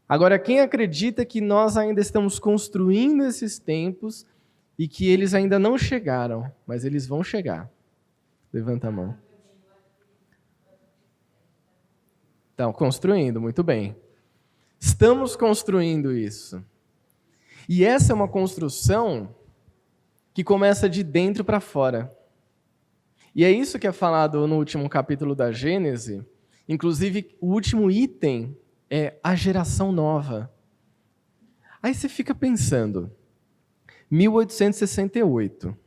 Agora, quem acredita que nós ainda estamos construindo esses tempos e que eles ainda não chegaram, mas eles vão chegar? Levanta a mão. Estão construindo, muito bem. Estamos construindo isso. E essa é uma construção que começa de dentro para fora. E é isso que é falado no último capítulo da Gênesis. Inclusive, o último item é a geração nova. Aí você fica pensando, 1868.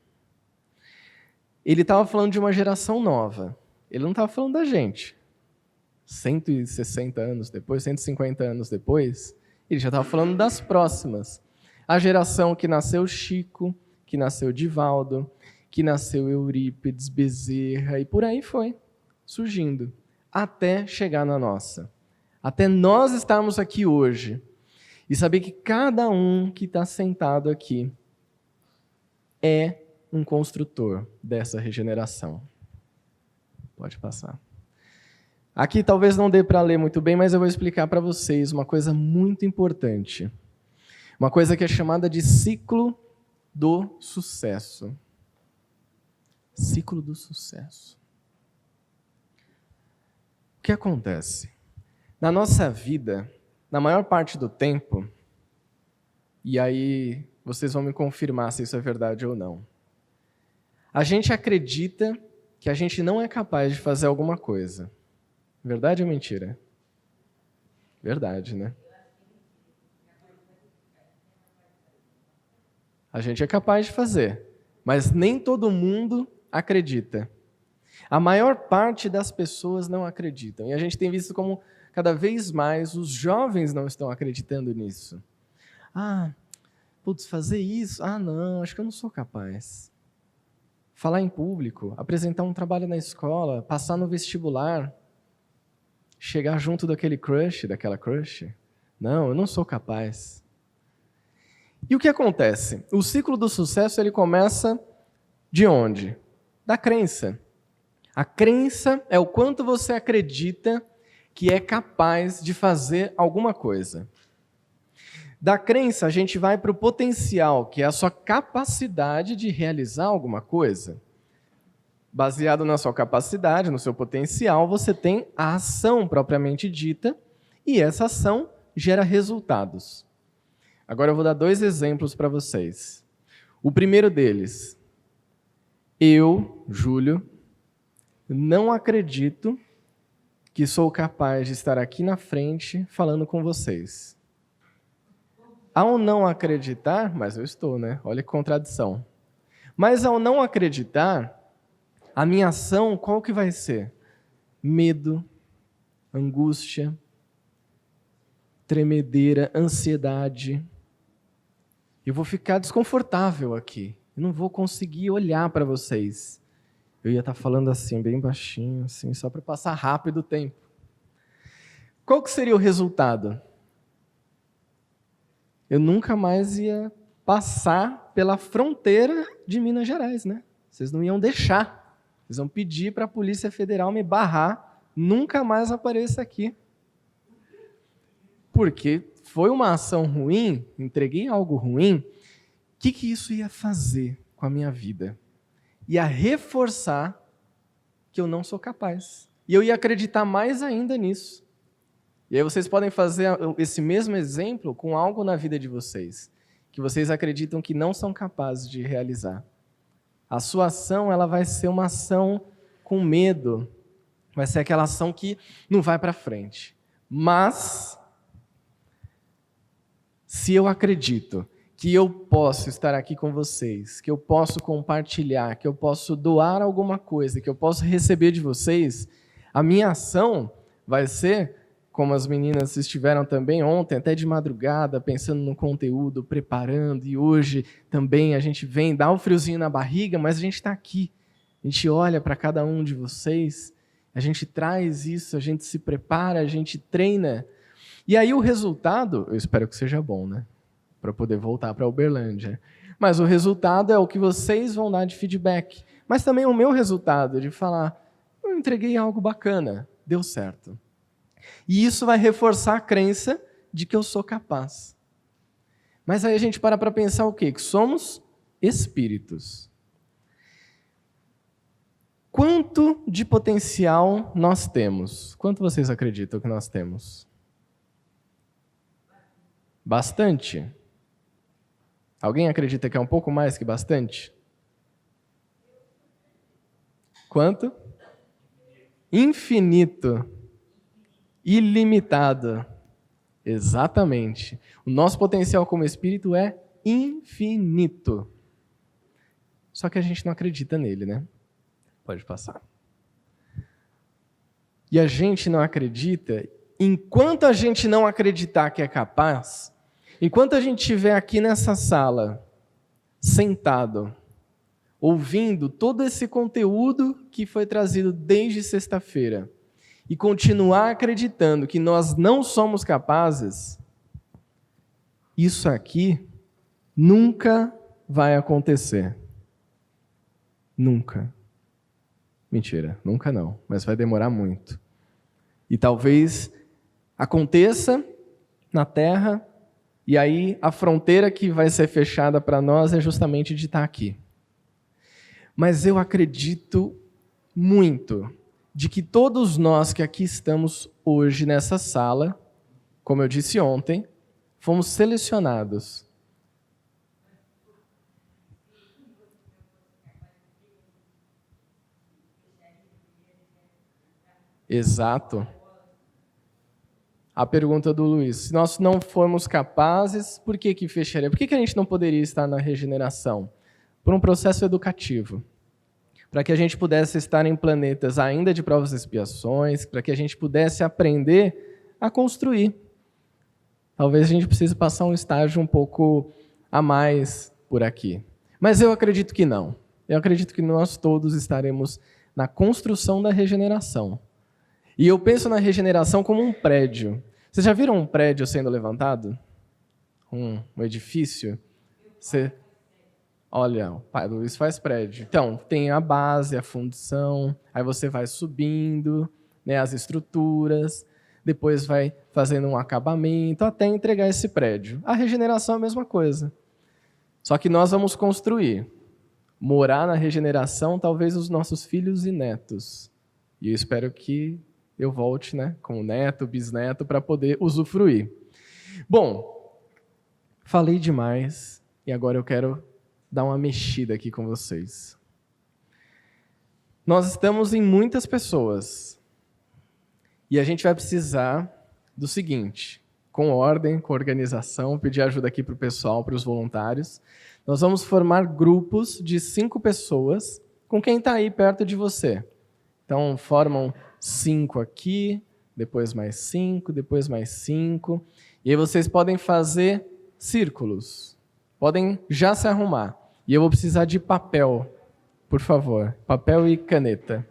Ele estava falando de uma geração nova. Ele não estava falando da gente. 160 anos depois, 150 anos depois, ele já estava falando das próximas. A geração que nasceu Chico, que nasceu Divaldo, que nasceu Eurípides, Bezerra, e por aí foi, surgindo, até chegar na nossa. Até nós estarmos aqui hoje e saber que cada um que está sentado aqui é um construtor dessa regeneração. Pode passar. Aqui talvez não dê para ler muito bem, mas eu vou explicar para vocês uma coisa muito importante. Uma coisa que é chamada de ciclo do sucesso. Ciclo do sucesso. O que acontece? Na nossa vida, na maior parte do tempo, e aí vocês vão me confirmar se isso é verdade ou não, a gente acredita que a gente não é capaz de fazer alguma coisa. Verdade ou mentira? Verdade, né? A gente é capaz de fazer, mas nem todo mundo acredita. A maior parte das pessoas não acreditam. E a gente tem visto como cada vez mais os jovens não estão acreditando nisso. Fazer isso? Não, acho que eu não sou capaz. Falar em público, apresentar um trabalho na escola, passar no vestibular, chegar junto daquela crush. Não, eu não sou capaz. E o que acontece? O ciclo do sucesso ele começa de onde? Da crença. A crença é o quanto você acredita que é capaz de fazer alguma coisa. Da crença, a gente vai para o potencial, que é a sua capacidade de realizar alguma coisa. Baseado na sua capacidade, no seu potencial, você tem a ação propriamente dita, e essa ação gera resultados. Agora eu vou dar 2 exemplos para vocês. O primeiro deles, eu, Júlio, não acredito que sou capaz de estar aqui na frente falando com vocês. Ao não acreditar, mas eu estou, né? Olha que contradição. Mas ao não acreditar, a minha ação qual que vai ser? Medo, angústia, tremedeira, ansiedade. Eu vou ficar desconfortável aqui. Eu não vou conseguir olhar para vocês. Eu ia estar falando assim, bem baixinho, assim, só para passar rápido o tempo. Qual que seria o resultado? Eu nunca mais ia passar pela fronteira de Minas Gerais, né? Vocês não iam deixar. Vocês vão pedir para a Polícia Federal me barrar, nunca mais apareça aqui. Porque foi uma ação ruim, entreguei algo ruim, o que isso ia fazer com a minha vida? Ia reforçar que eu não sou capaz. E eu ia acreditar mais ainda nisso. E aí vocês podem fazer esse mesmo exemplo com algo na vida de vocês, que vocês acreditam que não são capazes de realizar. A sua ação ela vai ser uma ação com medo, vai ser aquela ação que não vai para frente. Mas, se eu acredito que eu posso estar aqui com vocês, que eu posso compartilhar, que eu posso doar alguma coisa, que eu posso receber de vocês, a minha ação vai ser, como as meninas estiveram também ontem, até de madrugada, pensando no conteúdo, preparando, e hoje também a gente vem, dá um friozinho na barriga, mas a gente está aqui. A gente olha para cada um de vocês, a gente traz isso, a gente se prepara, a gente treina. E aí o resultado, eu espero que seja bom, né? Para poder voltar para Uberlândia. Mas o resultado é o que vocês vão dar de feedback. Mas também o meu resultado de falar, entreguei algo bacana, deu certo. E isso vai reforçar a crença de que eu sou capaz. Mas aí a gente para pensar o quê? Que somos espíritos. Quanto de potencial nós temos? Quanto vocês acreditam que nós temos? Bastante. Alguém acredita que é um pouco mais que bastante? Quanto? Infinito. Ilimitado. Exatamente. O nosso potencial como espírito é infinito. Só que a gente não acredita nele, né? Pode passar. E a gente não acredita, enquanto a gente não acreditar que é capaz, enquanto a gente estiver aqui nessa sala, sentado, ouvindo todo esse conteúdo que foi trazido desde sexta-feira, e continuar acreditando que nós não somos capazes, isso aqui nunca vai acontecer. Nunca. Mentira, nunca não, mas vai demorar muito. E talvez aconteça na Terra, e aí a fronteira que vai ser fechada para nós é justamente de estar aqui. Mas eu acredito muito de que todos nós que aqui estamos hoje nessa sala, como eu disse ontem, fomos selecionados. Exato. A pergunta do Luiz, se nós não formos capazes, por que fecharia? Por que a gente não poderia estar na regeneração? Por um processo educativo. Para que a gente pudesse estar em planetas ainda de provas e expiações, para que a gente pudesse aprender a construir. Talvez a gente precise passar um estágio um pouco a mais por aqui. Mas eu acredito que não. Eu acredito que nós todos estaremos na construção da regeneração. E eu penso na regeneração como um prédio. Vocês já viram um prédio sendo levantado? Um edifício? Olha, o pai Luiz faz prédio. Então, tem a base, a fundição, aí você vai subindo, né, as estruturas, depois vai fazendo um acabamento até entregar esse prédio. A regeneração é a mesma coisa. Só que nós vamos construir. Morar na regeneração, talvez os nossos filhos e netos. E eu espero que eu volte, né, como neto, bisneto, para poder usufruir. Bom, falei demais e agora eu quero dar uma mexida aqui com vocês. Nós estamos em muitas pessoas e a gente vai precisar do seguinte, com ordem, com organização, pedir ajuda aqui para o pessoal, para os voluntários. Nós vamos formar grupos de 5 pessoas com quem está aí perto de você. Então, formam 5 aqui, depois mais 5, depois mais 5. E aí vocês podem fazer círculos. Podem já se arrumar. E eu vou precisar de papel, por favor. Papel e caneta.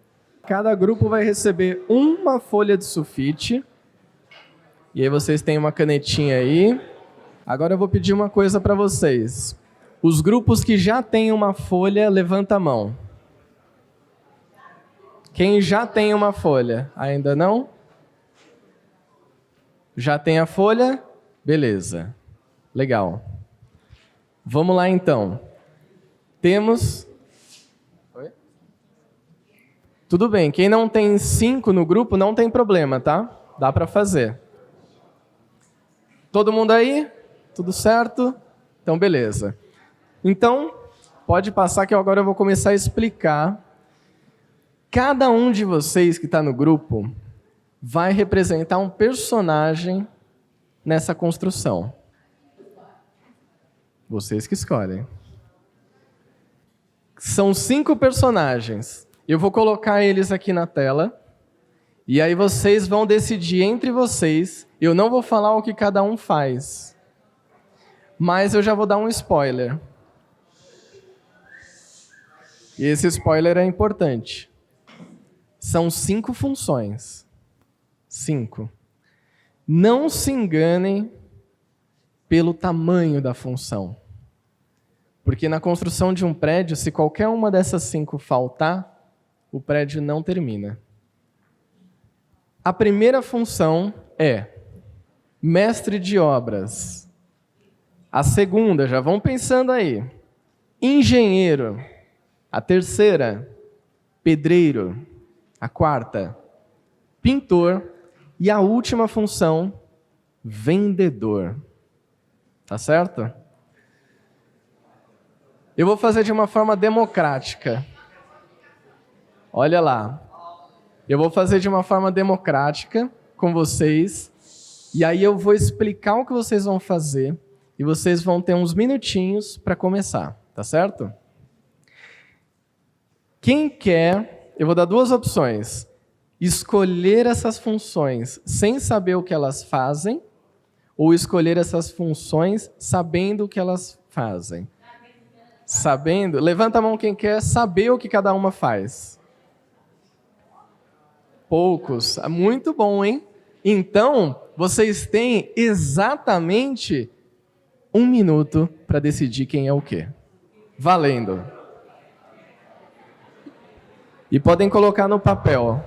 Cada grupo vai receber uma folha de sulfite. E aí vocês têm uma canetinha aí. Agora eu vou pedir uma coisa para vocês. Os grupos que já têm uma folha, levanta a mão. Quem já tem uma folha? Ainda não? Já tem a folha? Beleza. Legal. Vamos lá, então. Temos... Oi? Tudo bem. Quem não tem 5 no grupo, não tem problema, tá? Dá para fazer. Todo mundo aí? Tudo certo? Então, beleza. Então, pode passar que agora eu vou começar a explicar. Cada um de vocês que está no grupo vai representar um personagem nessa construção. Vocês que escolhem. São 5 personagens. Eu vou colocar eles aqui na tela. E aí vocês vão decidir entre vocês. Eu não vou falar o que cada um faz. Mas eu já vou dar um spoiler. E esse spoiler é importante. São 5 funções. 5. Não se enganem pelo tamanho da função. Porque na construção de um prédio, se qualquer uma dessas 5 faltar, o prédio não termina. A primeira função é Mestre de obras. A segunda, já vão pensando aí. Engenheiro. A terceira, pedreiro. A quarta, pintor. E a última função, vendedor. Tá certo? Eu vou fazer de uma forma democrática. Olha lá. Eu vou fazer de uma forma democrática com vocês. E aí eu vou explicar o que vocês vão fazer. E vocês vão ter uns minutinhos para começar. Tá certo? Quem quer, eu vou dar duas opções. Escolher essas funções sem saber o que elas fazem, ou escolher essas funções sabendo o que elas fazem. Sabendo? Levanta a mão quem quer saber o que cada uma faz. Poucos. Muito bom, hein? Então, vocês têm exatamente 1 minuto para decidir quem é o quê. Valendo. E podem colocar no papel.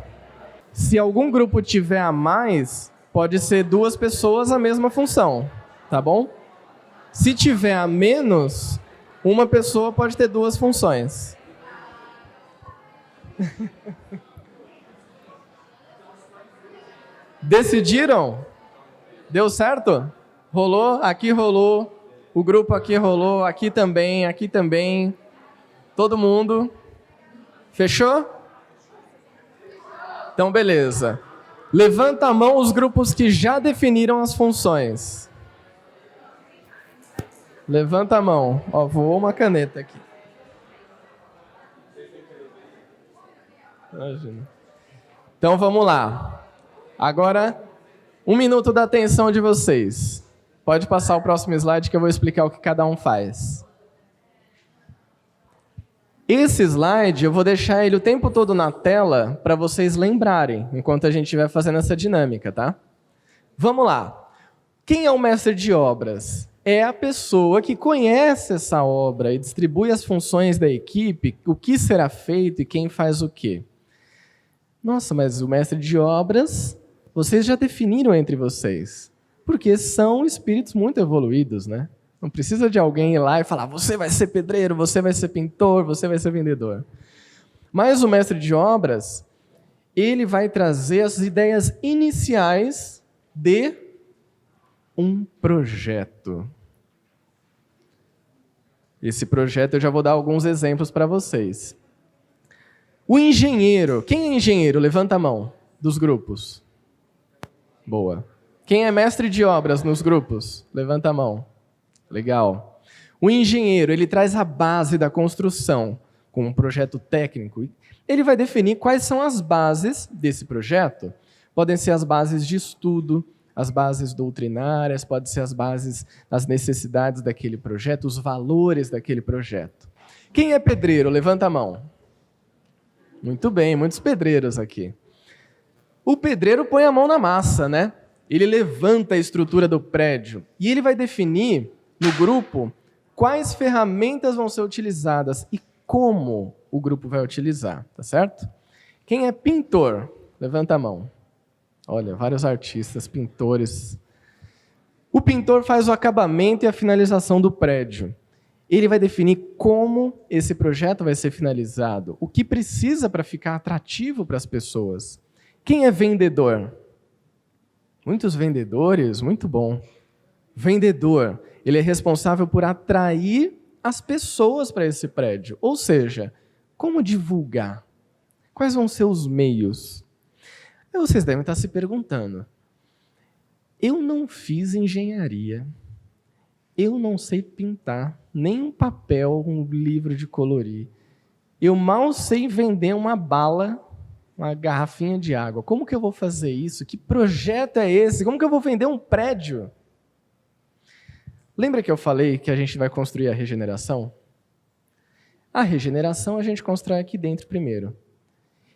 Se algum grupo tiver a mais, pode ser 2 pessoas a mesma função, tá bom? Se tiver a menos, uma pessoa pode ter 2 funções. Decidiram? Deu certo? Rolou? Aqui rolou. O grupo aqui rolou. Aqui também. Todo mundo. Fechou? Então, beleza. Levanta a mão os grupos que já definiram as funções. Levanta a mão. Ó, voou uma caneta aqui. Imagina. Então, vamos lá. Agora, 1 minuto da atenção de vocês. Pode passar o próximo slide que eu vou explicar o que cada um faz. Esse slide, eu vou deixar ele o tempo todo na tela para vocês lembrarem, enquanto a gente estiver fazendo essa dinâmica, tá? Vamos lá. Quem é o mestre de obras? É a pessoa que conhece essa obra e distribui as funções da equipe, o que será feito e quem faz o quê. Nossa, mas o mestre de obras, vocês já definiram entre vocês, porque são espíritos muito evoluídos, né? Não precisa de alguém ir lá e falar, você vai ser pedreiro, você vai ser pintor, você vai ser vendedor. Mas o mestre de obras, ele vai trazer as ideias iniciais de um projeto. Esse projeto eu já vou dar alguns exemplos para vocês. O engenheiro. Quem é engenheiro? Levanta a mão dos grupos. Boa. Quem é mestre de obras nos grupos? Levanta a mão. Legal. O engenheiro, ele traz a base da construção com um projeto técnico. Ele vai definir quais são as bases desse projeto. Podem ser as bases de estudo, as bases doutrinárias, podem ser as bases das necessidades daquele projeto, os valores daquele projeto. Quem é pedreiro? Levanta a mão. Muito bem, muitos pedreiros aqui. O pedreiro põe a mão na massa, né? Ele levanta a estrutura do prédio e ele vai definir no grupo quais ferramentas vão ser utilizadas e como o grupo vai utilizar, tá certo? Quem é pintor? Levanta a mão. Olha, vários artistas, pintores. O pintor faz o acabamento e a finalização do prédio. Ele vai definir como esse projeto vai ser finalizado, o que precisa para ficar atrativo para as pessoas. Quem é vendedor? Muitos vendedores, muito bom. Vendedor, ele é responsável por atrair as pessoas para esse prédio. Ou seja, como divulgar? Quais vão ser os meios? E vocês devem estar se perguntando, eu não fiz engenharia, eu não sei pintar, nem um papel, um livro de colorir. Eu mal sei vender uma bala, uma garrafinha de água. Como que eu vou fazer isso? Que projeto é esse? Como que eu vou vender um prédio? Lembra que eu falei que a gente vai construir a regeneração? A regeneração a gente constrói aqui dentro primeiro.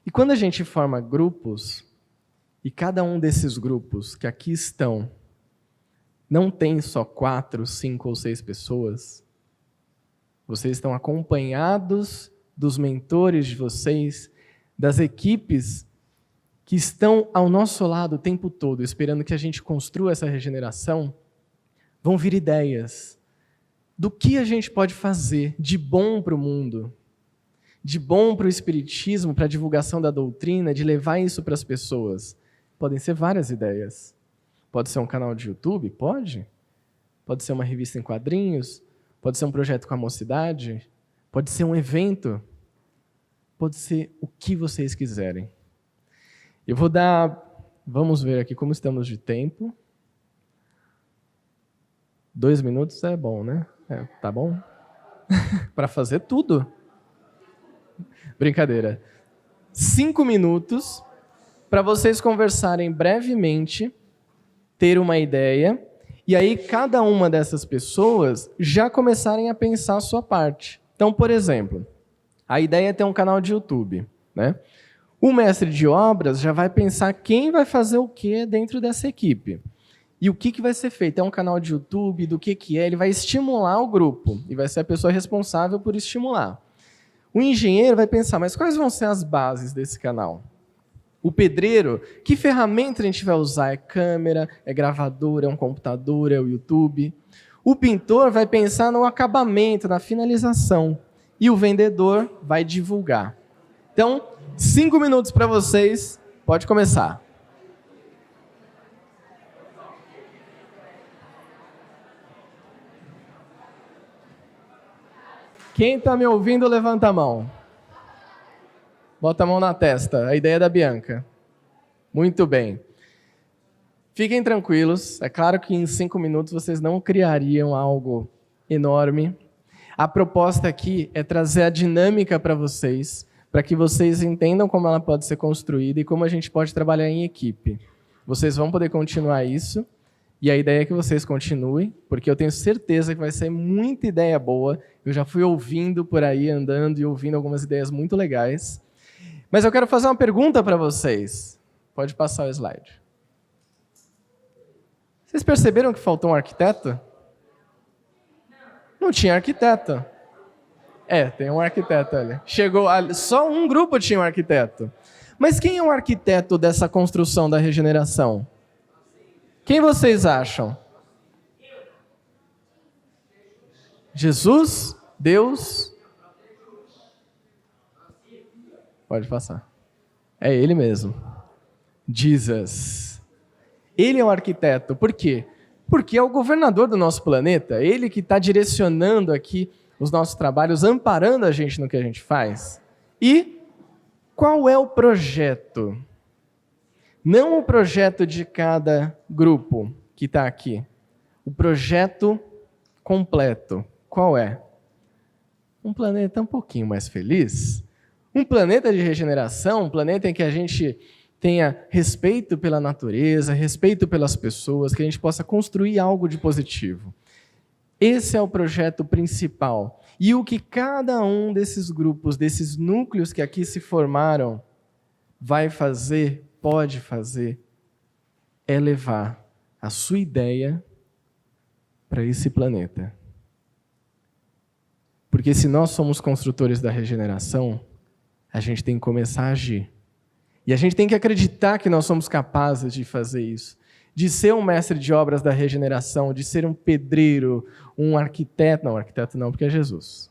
E quando a gente forma grupos, e cada um desses grupos que aqui estão, não tem só 4, 5 ou 6 pessoas, vocês estão acompanhados dos mentores de vocês, das equipes que estão ao nosso lado o tempo todo, esperando que a gente construa essa regeneração, vão vir ideias do que a gente pode fazer de bom para o mundo, de bom para o espiritismo, para a divulgação da doutrina, de levar isso para as pessoas. Podem ser várias ideias. Pode ser um canal de YouTube? Pode. Pode ser uma revista em quadrinhos? Pode ser um projeto com a mocidade? Pode ser um evento? Pode ser o que vocês quiserem. Eu vou dar... Vamos ver aqui como estamos de tempo. 2 minutos é bom, né? Tá bom? Para fazer tudo. Brincadeira. 5 minutos para vocês conversarem brevemente, ter uma ideia, e aí cada uma dessas pessoas já começarem a pensar a sua parte. Então, por exemplo, a ideia é ter um canal de YouTube, né? O mestre de obras já vai pensar quem vai fazer o que dentro dessa equipe. E o que vai ser feito? É um canal de YouTube, do que é? Ele vai estimular o grupo e vai ser a pessoa responsável por estimular. O engenheiro vai pensar, mas quais vão ser as bases desse canal? O pedreiro, que ferramenta a gente vai usar? É câmera, é gravador, é um computador, é o YouTube? O pintor vai pensar no acabamento, na finalização. E o vendedor vai divulgar. Então, 5 minutos para vocês. Pode começar. Quem está me ouvindo, levanta a mão. Bota a mão na testa. A ideia é da Bianca. Muito bem. Fiquem tranquilos. É claro que em 5 minutos vocês não criariam algo enorme. A proposta aqui é trazer a dinâmica para vocês, para que vocês entendam como ela pode ser construída e como a gente pode trabalhar em equipe. Vocês vão poder continuar isso, e a ideia é que vocês continuem, porque eu tenho certeza que vai ser muita ideia boa. Eu já fui ouvindo por aí, andando e ouvindo algumas ideias muito legais. Mas eu quero fazer uma pergunta para vocês. Pode passar o slide. Vocês perceberam que faltou um arquiteto? Não tinha arquiteto. Tem um arquiteto ali. Chegou ali, só um grupo tinha um arquiteto. Mas quem é o arquiteto dessa construção da regeneração? Quem vocês acham? Jesus? Deus? Pode passar. É ele mesmo. Jesus. Ele é o arquiteto. Por quê? Porque é o governador do nosso planeta. Ele que está direcionando aqui os nossos trabalhos, amparando a gente no que a gente faz. E qual é o projeto? Não o projeto de cada grupo que está aqui. O projeto completo. Qual é? Um planeta um pouquinho mais feliz. Um planeta de regeneração, um planeta em que a gente tenha respeito pela natureza, respeito pelas pessoas, que a gente possa construir algo de positivo. Esse é o projeto principal. E o que cada um desses grupos, desses núcleos que aqui se formaram, vai fazer, pode fazer, é levar a sua ideia para esse planeta. Porque se nós somos construtores da regeneração, a gente tem que começar a agir. E a gente tem que acreditar que nós somos capazes de fazer isso. De ser um mestre de obras da regeneração, de ser um pedreiro, um arquiteto. Não, arquiteto não, porque é Jesus.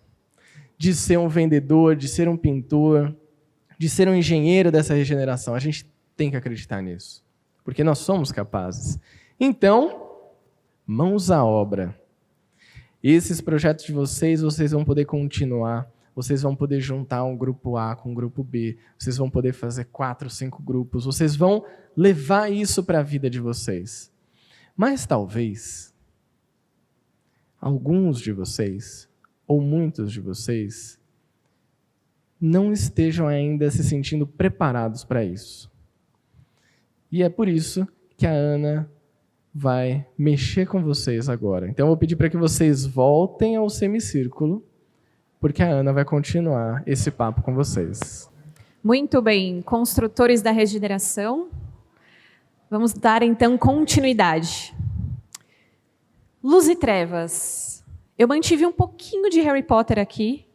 De ser um vendedor, de ser um pintor, de ser um engenheiro dessa regeneração. A gente tem que acreditar nisso. Porque nós somos capazes. Então, mãos à obra. Esses projetos de vocês vão poder continuar. Vocês vão poder juntar um grupo A com um grupo B. Vocês vão poder fazer 4, 5 grupos. Vocês vão levar isso para a vida de vocês. Mas talvez, alguns de vocês, ou muitos de vocês, não estejam ainda se sentindo preparados para isso. E é por isso que a Ana vai mexer com vocês agora. Então eu vou pedir para que vocês voltem ao semicírculo, porque a Ana vai continuar esse papo com vocês. Muito bem, construtores da regeneração. Vamos dar, então, continuidade. Luz e trevas. Eu mantive um pouquinho de Harry Potter aqui.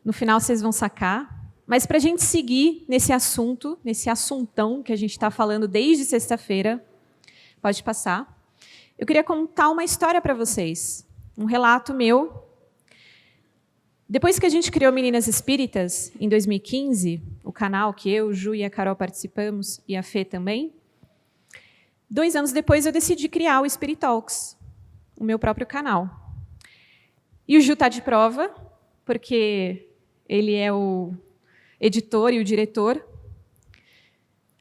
No final, vocês vão sacar. Mas para a gente seguir nesse assunto, nesse assuntão que a gente está falando desde sexta-feira, pode passar, eu queria contar uma história para vocês, um relato meu. Depois que a gente criou Meninas Espíritas, em 2015, o canal que eu, Ju e a Carol participamos, e a Fê também, 2 anos depois eu decidi criar o Spirit Talks, o meu próprio canal. E o Ju está de prova, porque ele é o editor e o diretor.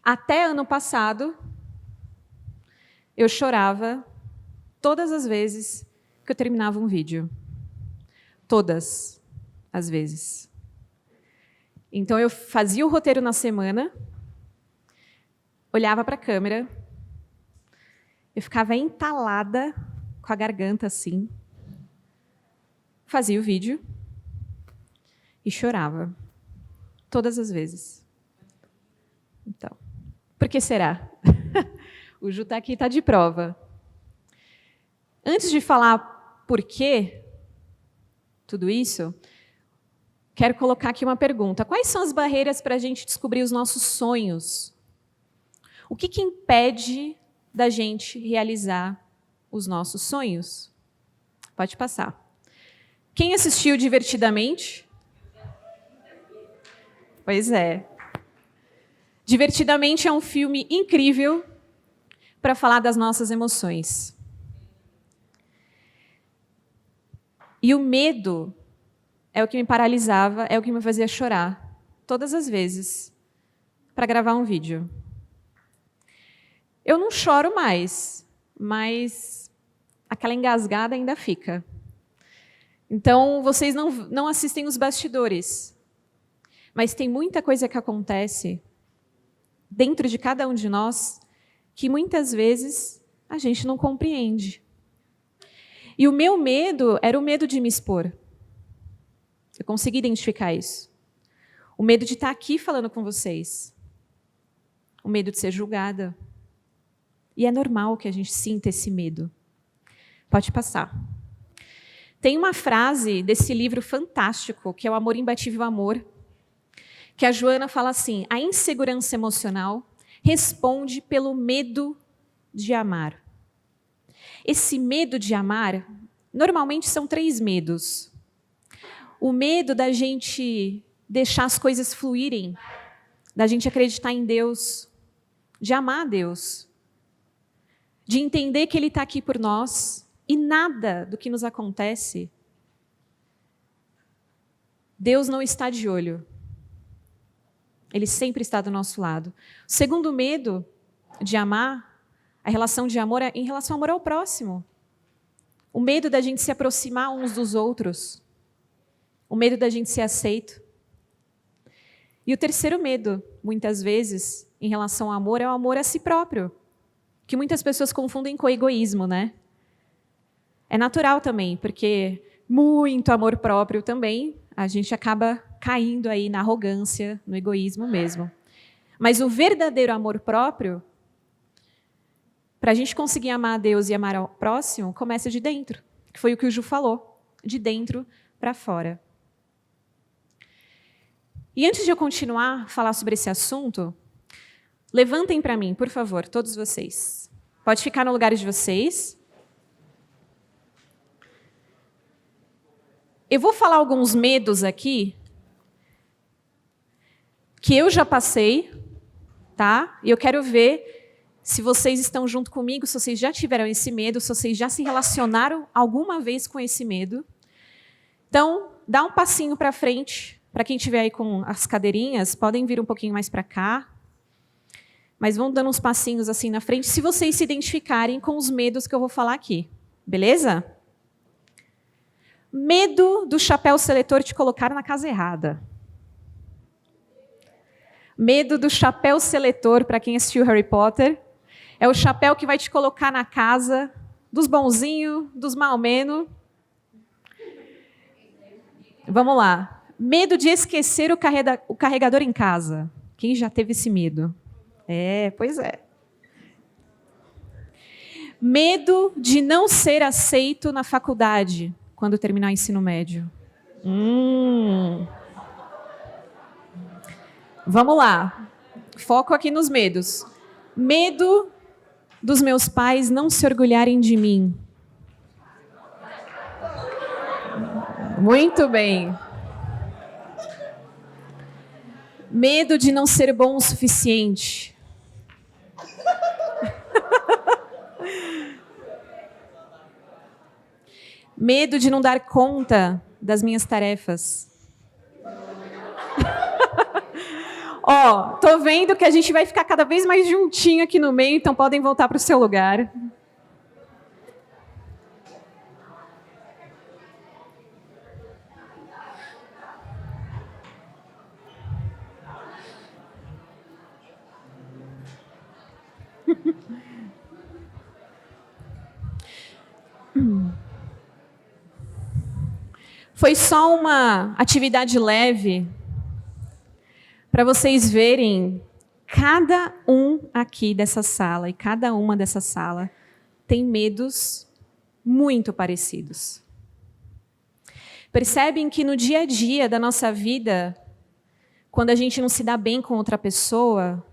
Até ano passado, eu chorava todas as vezes que eu terminava um vídeo. Todas as vezes. Então, eu fazia o roteiro na semana, olhava para a câmera, eu ficava entalada com a garganta assim, fazia o vídeo e chorava. Todas as vezes. Então, por que será? O Ju está aqui, está de prova. Antes de falar por quê tudo isso, quero colocar aqui uma pergunta. Quais são as barreiras para a gente descobrir os nossos sonhos? O que impede da gente realizar os nossos sonhos? Pode passar. Quem assistiu Divertidamente? Pois é. Divertidamente é um filme incrível para falar das nossas emoções. E o medo é o que me paralisava, é o que me fazia chorar, todas as vezes, para gravar um vídeo. Eu não choro mais, mas aquela engasgada ainda fica. Então, vocês não assistem os bastidores, mas tem muita coisa que acontece dentro de cada um de nós que muitas vezes a gente não compreende. E o meu medo era o medo de me expor. Eu consegui identificar isso. O medo de estar aqui falando com vocês. O medo de ser julgada. E é normal que a gente sinta esse medo. Pode passar. Tem uma frase desse livro fantástico, que é o Amor Imbatível Amor, que a Joana fala assim: a insegurança emocional responde pelo medo de amar. Esse medo de amar, normalmente são 3 medos. O medo da gente deixar as coisas fluírem, da gente acreditar em Deus, de amar a Deus, de entender que Ele está aqui por nós e nada do que nos acontece, Deus não está de olho. Ele sempre está do nosso lado. O segundo medo de amar, a relação de amor é em relação ao amor ao próximo. O medo da gente se aproximar uns dos outros. O medo da gente ser aceito. E o terceiro medo, muitas vezes, em relação ao amor, é o amor a si próprio. Que muitas pessoas confundem com egoísmo, né? É natural também, porque muito amor próprio também, a gente acaba caindo aí na arrogância, no egoísmo mesmo. Mas o verdadeiro amor próprio, para a gente conseguir amar a Deus e amar ao próximo, começa de dentro, que foi o que o Ju falou, de dentro para fora. E antes de eu continuar a falar sobre esse assunto, levantem para mim, por favor, todos vocês. Pode ficar no lugar de vocês. Eu vou falar alguns medos aqui que eu já passei, tá? E eu quero ver se vocês estão junto comigo, se vocês já tiveram esse medo, se vocês já se relacionaram alguma vez com esse medo. Então, dá um passinho para frente. Para quem estiver aí com as cadeirinhas, podem vir um pouquinho mais para cá. Mas vão dando uns passinhos assim na frente, se vocês se identificarem com os medos que eu vou falar aqui. Beleza? Medo do chapéu seletor te colocar na casa errada. Medo do chapéu seletor, para quem assistiu Harry Potter, é o chapéu que vai te colocar na casa dos bonzinhos, dos mal-menos. Vamos lá. Medo de esquecer o carregador em casa. Quem já teve esse medo? Pois é. Medo de não ser aceito na faculdade quando terminar o ensino médio. Vamos lá. Foco aqui nos medos. Medo dos meus pais não se orgulharem de mim. Muito bem. Medo de não ser bom o suficiente. Medo de não dar conta das minhas tarefas. Ó, tô vendo que a gente vai ficar cada vez mais juntinho aqui no meio, então podem voltar para o seu lugar. Foi só uma atividade leve para vocês verem, cada um aqui dessa sala e cada uma dessa sala tem medos muito parecidos. Percebem que no dia a dia da nossa vida, quando a gente não se dá bem com outra pessoa,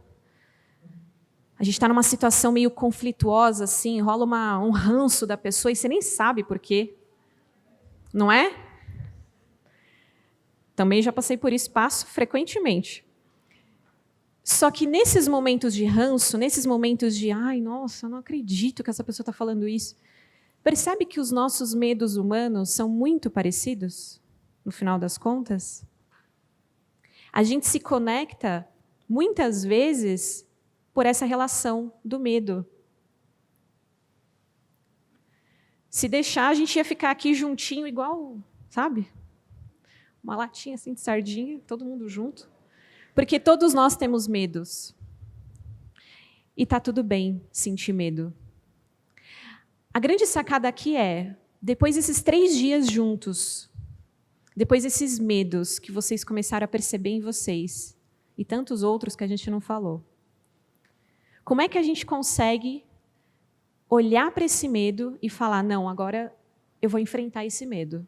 a gente está numa situação meio conflituosa, assim, rola um ranço da pessoa e você nem sabe por quê. Não é? Também já passei por isso, passo frequentemente. Só que nesses momentos de ranço, nesses momentos de, ai, nossa, eu não acredito que essa pessoa está falando isso, percebe que os nossos medos humanos são muito parecidos, no final das contas? A gente se conecta, muitas vezes, por essa relação do medo. Se deixar, a gente ia ficar aqui juntinho, igual, sabe? Uma latinha assim de sardinha, todo mundo junto. Porque todos nós temos medos. E está tudo bem sentir medo. A grande sacada aqui é, depois desses 3 dias juntos, depois desses medos que vocês começaram a perceber em vocês, e tantos outros que a gente não falou, como é que a gente consegue olhar para esse medo e falar, não, agora eu vou enfrentar esse medo.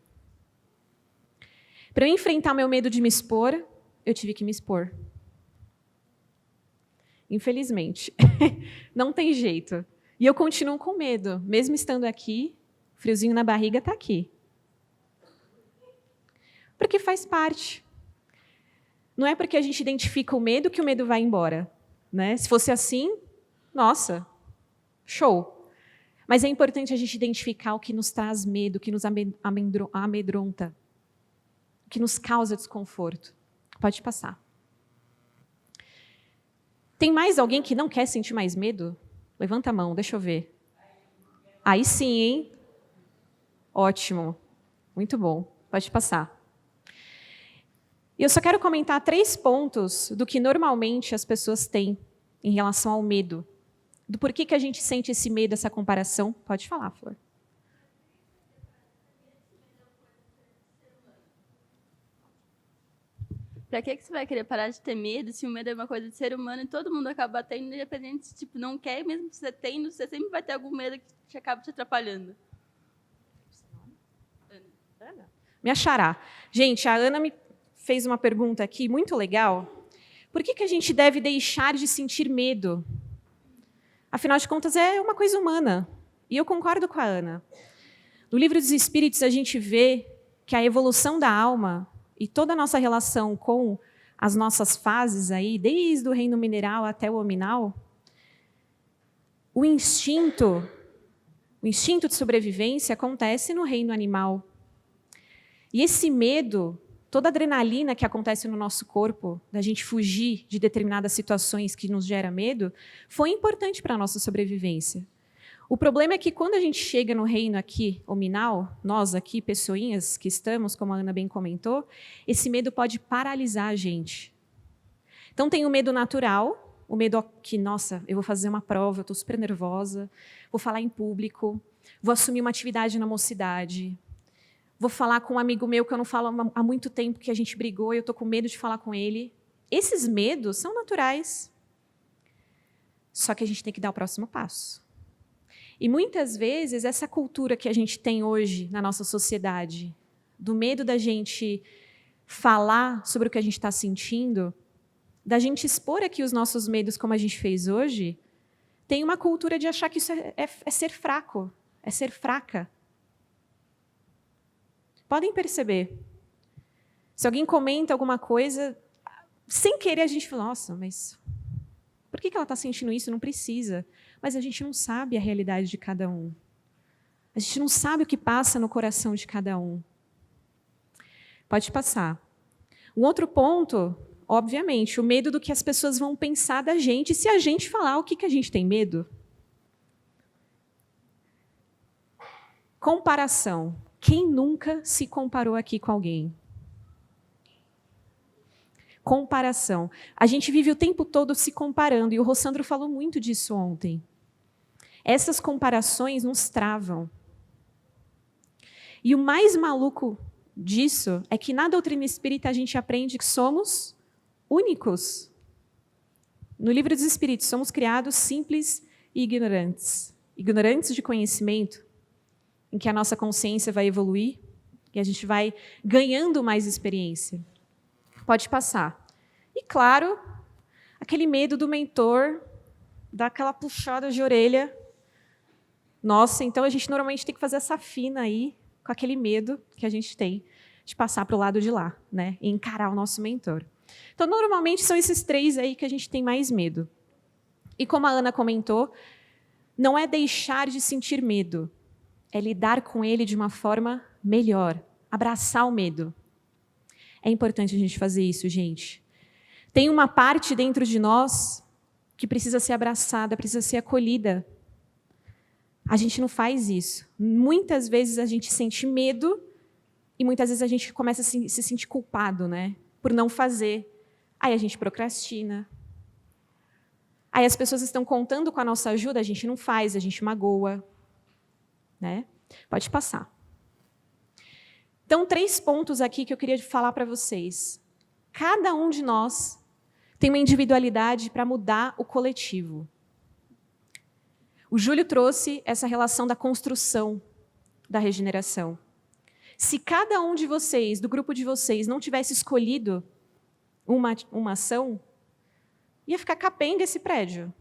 Para eu enfrentar meu medo de me expor, eu tive que me expor. Infelizmente. Não tem jeito. E eu continuo com medo. Mesmo estando aqui, friozinho na barriga está aqui. Porque faz parte. Não é porque a gente identifica o medo que o medo vai embora. Né? Se fosse assim, nossa, show. Mas é importante a gente identificar o que nos traz medo, o que nos amedronta, o que nos causa desconforto. Pode passar. Tem mais alguém que não quer sentir mais medo? Levanta a mão, deixa eu ver. Aí sim, hein? Ótimo. Muito bom. Pode passar. E eu só quero comentar 3 pontos do que normalmente as pessoas têm em relação ao medo. Do porquê que a gente sente esse medo, essa comparação. Pode falar, Flor. Pra que você vai querer parar de ter medo se o medo é uma coisa de ser humano e todo mundo acaba tendo, independente se tipo, não quer, mesmo que você tendo, você sempre vai ter algum medo que te acaba te atrapalhando. Ana. Me achará. Gente, a Ana me fez uma pergunta aqui muito legal. Por que a gente deve deixar de sentir medo? Afinal de contas, é uma coisa humana. E eu concordo com a Ana. No Livro dos Espíritos, a gente vê que a evolução da alma e toda a nossa relação com as nossas fases, aí, desde o reino mineral até o hominal, o instinto de sobrevivência acontece no reino animal. E esse medo, toda a adrenalina que acontece no nosso corpo, da gente fugir de determinadas situações que nos gera medo, foi importante para a nossa sobrevivência. O problema é que quando a gente chega no reino aqui, hominal, nós aqui, pessoinhas que estamos, como a Ana bem comentou, esse medo pode paralisar a gente. Então tem o medo natural, o medo que, nossa, eu vou fazer uma prova, eu estou super nervosa, vou falar em público, vou assumir uma atividade na mocidade, vou falar com um amigo meu que eu não falo há muito tempo, que a gente brigou e eu estou com medo de falar com ele. Esses medos são naturais. Só que a gente tem que dar o próximo passo. E muitas vezes, essa cultura que a gente tem hoje na nossa sociedade, do medo da gente falar sobre o que a gente está sentindo, da gente expor aqui os nossos medos como a gente fez hoje, tem uma cultura de achar que isso é ser fraco, é ser fraca. Podem perceber. Se alguém comenta alguma coisa, sem querer a gente fala, nossa, mas por que ela está sentindo isso? Não precisa. Mas a gente não sabe a realidade de cada um. A gente não sabe o que passa no coração de cada um. Pode passar. Um outro ponto, obviamente, o medo do que as pessoas vão pensar da gente se a gente falar o que a gente tem medo. Comparação. Quem nunca se comparou aqui com alguém? Comparação. A gente vive o tempo todo se comparando, e o Rossandro falou muito disso ontem. Essas comparações nos travam. E o mais maluco disso é que na doutrina espírita a gente aprende que somos únicos. No Livro dos Espíritos, somos criados simples e ignorantes. Ignorantes de conhecimento, em que a nossa consciência vai evoluir e a gente vai ganhando mais experiência. Pode passar. E, claro, aquele medo do mentor, dar aquela puxada de orelha. Nossa, então a gente normalmente tem que fazer essa fina aí, com aquele medo que a gente tem de passar para o lado de lá, né? E encarar o nosso mentor. Então, normalmente, são esses 3 aí que a gente tem mais medo. E como a Ana comentou, não é deixar de sentir medo, é lidar com ele de uma forma melhor, abraçar o medo. É importante a gente fazer isso, gente. Tem uma parte dentro de nós que precisa ser abraçada, precisa ser acolhida. A gente não faz isso. Muitas vezes a gente sente medo e muitas vezes a gente começa a se sentir culpado, né? Por não fazer. Aí a gente procrastina. Aí as pessoas estão contando com a nossa ajuda, a gente não faz, a gente magoa. Né? Pode passar. Então, 3 pontos aqui que eu queria falar para vocês. Cada um de nós tem uma individualidade para mudar o coletivo. O Júlio trouxe essa relação da construção, da regeneração. Se cada um de vocês, do grupo de vocês, não tivesse escolhido uma ação, ia ficar capenga esse prédio.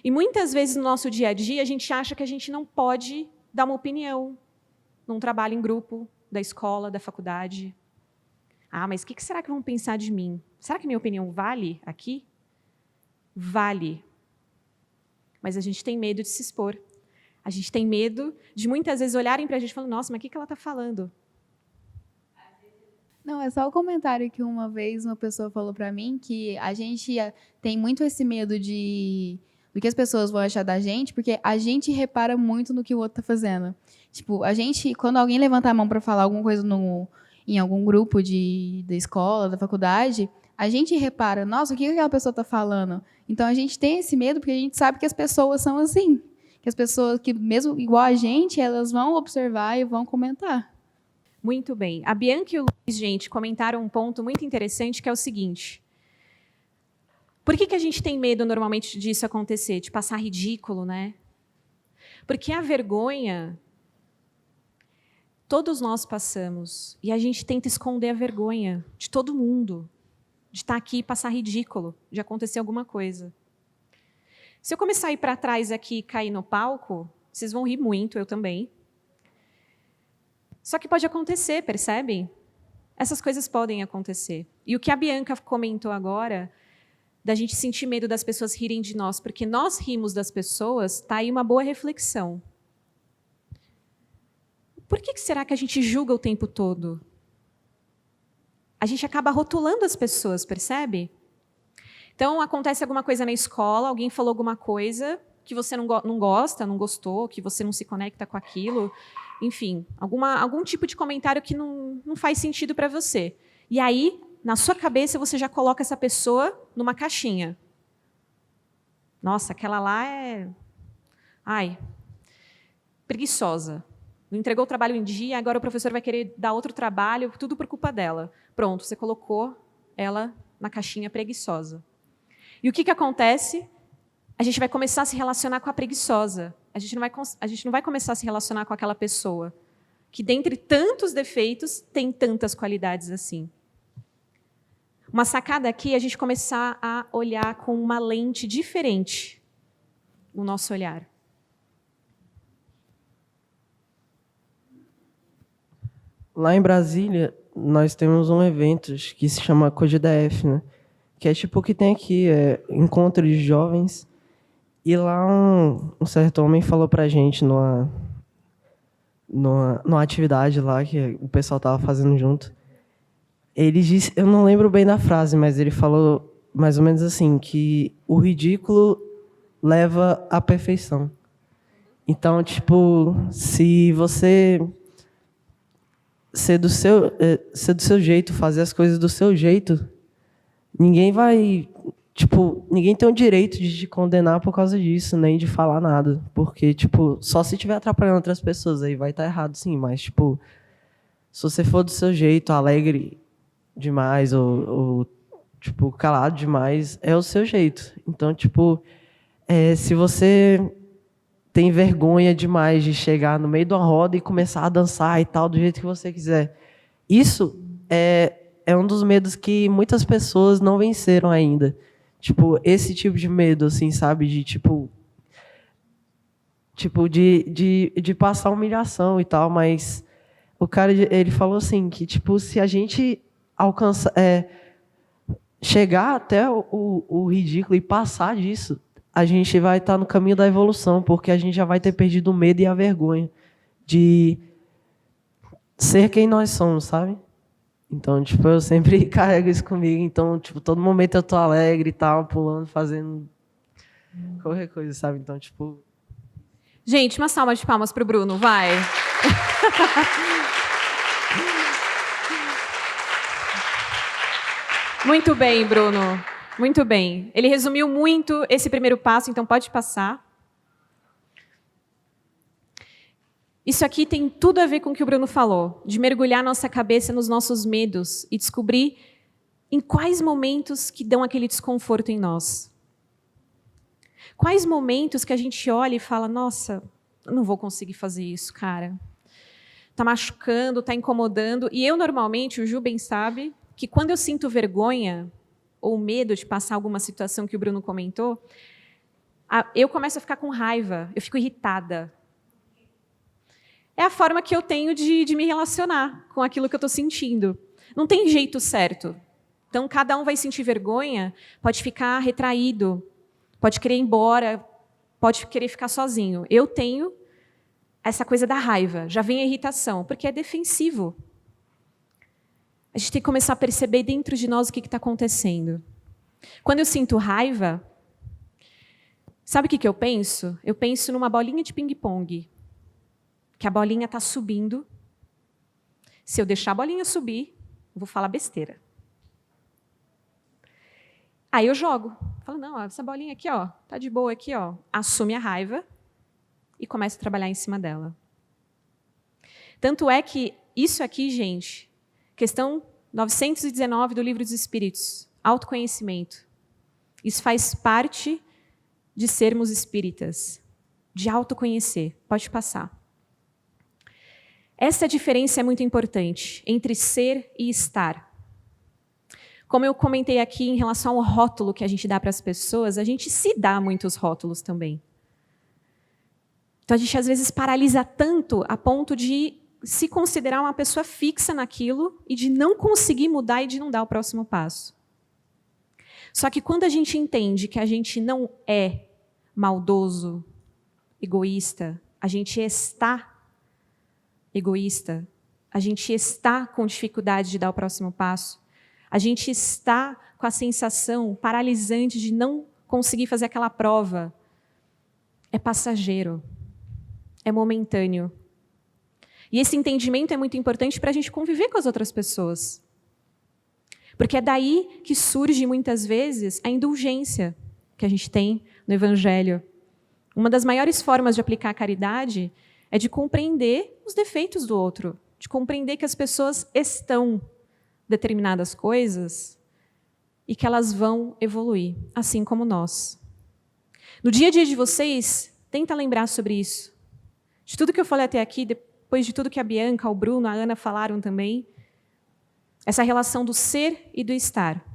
E muitas vezes no nosso dia a dia, a gente acha que a gente não pode dar uma opinião num trabalho em grupo, da escola, da faculdade. Ah, mas o que será que vão pensar de mim? Será que minha opinião vale aqui? Vale. Mas a gente tem medo de se expor. A gente tem medo de muitas vezes olharem para a gente e falar, nossa, mas o que ela está falando? Não, é só o comentário que uma vez uma pessoa falou para mim, que a gente tem muito esse medo do que as pessoas vão achar da gente, porque a gente repara muito no que o outro está fazendo. Tipo, a gente, quando alguém levanta a mão para falar alguma coisa em algum grupo da escola, da faculdade, a gente repara, nossa, o que aquela pessoa está falando? Então, a gente tem esse medo porque a gente sabe que as pessoas são assim. Que as pessoas que, mesmo igual a gente, elas vão observar e vão comentar. Muito bem. A Bianca e o Luiz, gente, comentaram um ponto muito interessante, que é o seguinte. Por que a gente tem medo, normalmente, disso acontecer? De passar ridículo, né? Porque a vergonha, todos nós passamos. E a gente tenta esconder a vergonha de todo mundo. De estar aqui e passar ridículo, de acontecer alguma coisa. Se eu começar a ir para trás aqui e cair no palco, vocês vão rir muito, eu também. Só que pode acontecer, percebem? Essas coisas podem acontecer. E o que a Bianca comentou agora, da gente sentir medo das pessoas rirem de nós, porque nós rimos das pessoas, está aí uma boa reflexão. Por que será que a gente julga o tempo todo? A gente acaba rotulando as pessoas, percebe? Então, acontece alguma coisa na escola, alguém falou alguma coisa que você não gosta, não gostou, que você não se conecta com aquilo, enfim, algum tipo de comentário que não faz sentido para você. E aí, na sua cabeça, você já coloca essa pessoa numa caixinha. Nossa, aquela lá é... preguiçosa. Não entregou o trabalho em dia, agora o professor vai querer dar outro trabalho, tudo por culpa dela. Pronto, você colocou ela na caixinha preguiçosa. E o que acontece? A gente vai começar a se relacionar com a preguiçosa. A gente não vai começar a se relacionar com aquela pessoa que, dentre tantos defeitos, tem tantas qualidades assim. Uma sacada aqui é a gente começar a olhar com uma lente diferente o nosso olhar. Lá em Brasília, nós temos um evento que se chama CODIDF, né? Que é tipo o que tem aqui, encontro de jovens. E lá um certo homem falou pra gente numa atividade lá que o pessoal tava fazendo junto. Ele disse, eu não lembro bem da frase, mas ele falou mais ou menos assim, que o ridículo leva à perfeição. Então, tipo, se você ser do seu jeito, fazer as coisas do seu jeito, ninguém tem o direito de te condenar por causa disso, nem de falar nada, porque, tipo, só se estiver atrapalhando outras pessoas, aí vai estar errado, sim, mas, tipo, se você for do seu jeito, alegre demais, ou tipo, calado demais, é o seu jeito. Então, tipo, se você tem vergonha demais de chegar no meio de uma roda e começar a dançar e tal, do jeito que você quiser. Isso é um dos medos que muitas pessoas não venceram ainda. Tipo, esse tipo de medo, assim, sabe? De, de passar humilhação e tal, mas o cara, ele falou assim, que, tipo, se a gente chegar até o ridículo e passar disso, a gente vai estar no caminho da evolução, porque a gente já vai ter perdido o medo e a vergonha de ser quem nós somos, sabe? Então, tipo, eu sempre carrego isso comigo. Então, tipo, todo momento eu tô alegre e tal, pulando, fazendo qualquer coisa, sabe? Então, tipo... Gente, uma salva de palmas pro Bruno, vai. Muito bem, Bruno. Muito bem. Ele resumiu muito esse primeiro passo, então pode passar. Isso aqui tem tudo a ver com o que o Bruno falou, de mergulhar nossa cabeça nos nossos medos e descobrir em quais momentos que dão aquele desconforto em nós. Quais momentos que a gente olha e fala, nossa, eu não vou conseguir fazer isso, cara. Tá machucando, tá incomodando. E eu, normalmente, o Ju bem sabe, que quando eu sinto vergonha ou medo de passar alguma situação que o Bruno comentou, eu começo a ficar com raiva, eu fico irritada. É a forma que eu tenho de me relacionar com aquilo que eu estou sentindo. Não tem jeito certo. Então, cada um vai sentir vergonha, pode ficar retraído, pode querer ir embora, pode querer ficar sozinho. Eu tenho essa coisa da raiva, já vem a irritação, porque é defensivo. A gente tem que começar a perceber dentro de nós o que está acontecendo. Quando eu sinto raiva, sabe o que eu penso? Eu penso numa bolinha de ping-pong, que a bolinha está subindo. Se eu deixar a bolinha subir, eu vou falar besteira. Aí eu jogo. Falo, não, essa bolinha aqui, ó, tá de boa aqui, ó. Assume a raiva e começo a trabalhar em cima dela. Tanto é que isso aqui, gente, questão 919 do Livro dos Espíritos, autoconhecimento. Isso faz parte de sermos espíritas, de autoconhecer. Pode passar. Essa diferença é muito importante entre ser e estar. Como eu comentei aqui em relação ao rótulo que a gente dá para as pessoas, a gente se dá muitos rótulos também. Então a gente às vezes paralisa tanto a ponto de se considerar uma pessoa fixa naquilo e de não conseguir mudar e de não dar o próximo passo. Só que quando a gente entende que a gente não é maldoso, egoísta, a gente está egoísta, a gente está com dificuldade de dar o próximo passo, a gente está com a sensação paralisante de não conseguir fazer aquela prova, é passageiro, é momentâneo. E esse entendimento é muito importante para a gente conviver com as outras pessoas. Porque é daí que surge, muitas vezes, a indulgência que a gente tem no Evangelho. Uma das maiores formas de aplicar a caridade é de compreender os defeitos do outro, de compreender que as pessoas estão determinadas coisas e que elas vão evoluir, assim como nós. No dia a dia de vocês, tenta lembrar sobre isso. De tudo que eu falei até aqui, depois de tudo que a Bianca, o Bruno, a Ana falaram também, essa relação do ser e do estar.